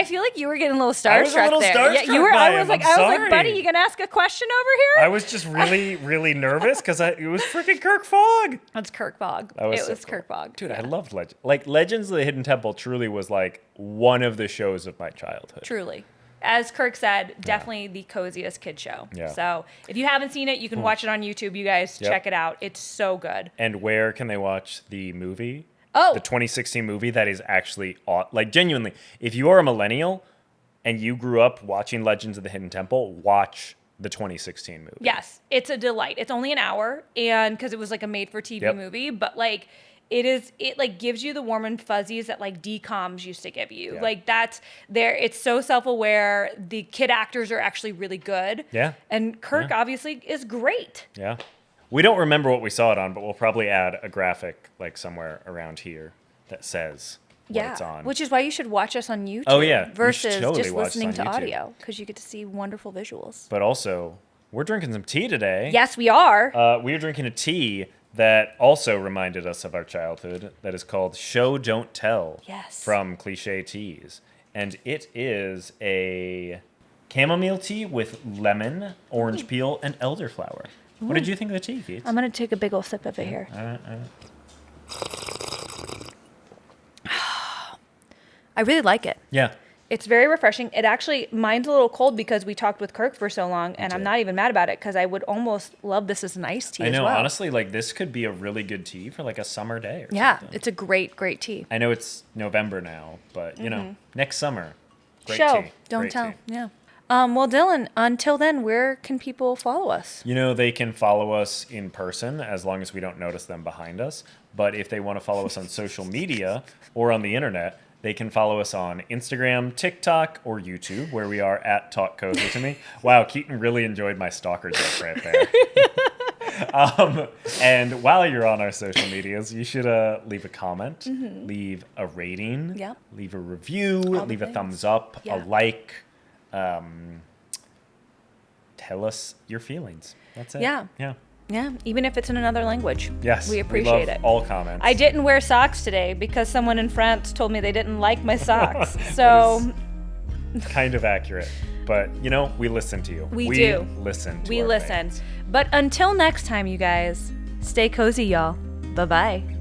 Speaker 1: feel like you were getting a little starstruck
Speaker 2: I was a little
Speaker 1: there.
Speaker 2: starstruck
Speaker 1: Yeah, you were.
Speaker 2: by
Speaker 1: I was
Speaker 2: him.
Speaker 1: like,
Speaker 2: I'm
Speaker 1: buddy,
Speaker 2: sorry.
Speaker 1: you gonna ask a question over here?
Speaker 2: I was just really, really nervous because it was freaking Kirk Fogg.
Speaker 1: That's Kirk Fogg.
Speaker 2: That was
Speaker 1: It
Speaker 2: so
Speaker 1: was
Speaker 2: cool.
Speaker 1: Kirk Fogg.
Speaker 2: Dude, I loved Legends of the Hidden Temple truly was one of the shows of my childhood.
Speaker 1: Truly. As Kirk said, definitely the coziest kid show.
Speaker 2: Yeah.
Speaker 1: So if you haven't seen it, you can watch it on YouTube. You guys
Speaker 2: Yep.
Speaker 1: check it out. It's so good.
Speaker 2: And where can they watch the movie?
Speaker 1: Oh.
Speaker 2: The 2016 movie that is actually genuinely, if you are a millennial and you grew up watching Legends of the Hidden Temple, watch the 2016 movie.
Speaker 1: Yes, it's a delight. It's only an hour, and because it was a made-for-TV
Speaker 2: Yep.
Speaker 1: movie, but it gives you the warm and fuzzies that DComs used to give you.
Speaker 2: Yeah.
Speaker 1: That's there. It's so self-aware. The kid actors are actually really good.
Speaker 2: Yeah.
Speaker 1: And Kirk obviously is great.
Speaker 2: Yeah. We don't remember what we saw it on, but we'll probably add a graphic like somewhere around here that says what it's on.
Speaker 1: Which is why you should watch us on YouTube.
Speaker 2: Oh, yeah. You should
Speaker 1: Versus
Speaker 2: totally
Speaker 1: just
Speaker 2: watch us
Speaker 1: listening
Speaker 2: on
Speaker 1: to
Speaker 2: YouTube.
Speaker 1: audio, because you get to see wonderful visuals.
Speaker 2: But also, we're drinking some tea today.
Speaker 1: Yes, we are.
Speaker 2: We are drinking a tea that also reminded us of our childhood that is called Show Don't Tell
Speaker 1: Yes.
Speaker 2: from Cliché Teas. And it is a chamomile tea with lemon, orange peel, and elderflower. What did you think of the tea, Keith?
Speaker 1: I'm going to take a big ol' sip of it here. I really like it.
Speaker 2: Yeah.
Speaker 1: It's very refreshing. It actually, mine's a little cold because we talked with Kirk for so long, and I'm
Speaker 2: did.
Speaker 1: not even mad about it because I would almost love this as an iced tea
Speaker 2: I know,
Speaker 1: as well.
Speaker 2: honestly, like this could be a really good tea for like a summer day or
Speaker 1: Yeah,
Speaker 2: something.
Speaker 1: it's a great, great tea.
Speaker 2: I know it's November now, but you know, next summer, great
Speaker 1: Show,
Speaker 2: tea.
Speaker 1: don't
Speaker 2: Great
Speaker 1: tell.
Speaker 2: tea.
Speaker 1: Yeah. Well, Dylan, until then, where can people follow us?
Speaker 2: You know, they can follow us in person as long as we don't notice them behind us. But if they want to follow us on social media or on the internet, they can follow us on Instagram, TikTok, or YouTube, where we are at Talk Cozy to Me. Wow, Keetin really enjoyed my stalker joke right there. And while you're on our social medias, you should leave a comment, leave a rating,
Speaker 1: Yep.
Speaker 2: leave a review,
Speaker 1: the
Speaker 2: leave a
Speaker 1: things.
Speaker 2: thumbs up,
Speaker 1: Yeah.
Speaker 2: a like. Tell us your feelings. That's it.
Speaker 1: Yeah.
Speaker 2: Yeah.
Speaker 1: Yeah, even if it's in another language.
Speaker 2: Yes.
Speaker 1: We appreciate
Speaker 2: love
Speaker 1: it.
Speaker 2: all comments.
Speaker 1: I didn't wear socks today because someone in France told me they didn't like my socks. So
Speaker 2: Kind of accurate. But, you know, we listen to you.
Speaker 1: We do.
Speaker 2: Listen to
Speaker 1: we
Speaker 2: our
Speaker 1: listen.
Speaker 2: fans.
Speaker 1: But until next time, you guys, stay cozy, y'all. Bye-bye.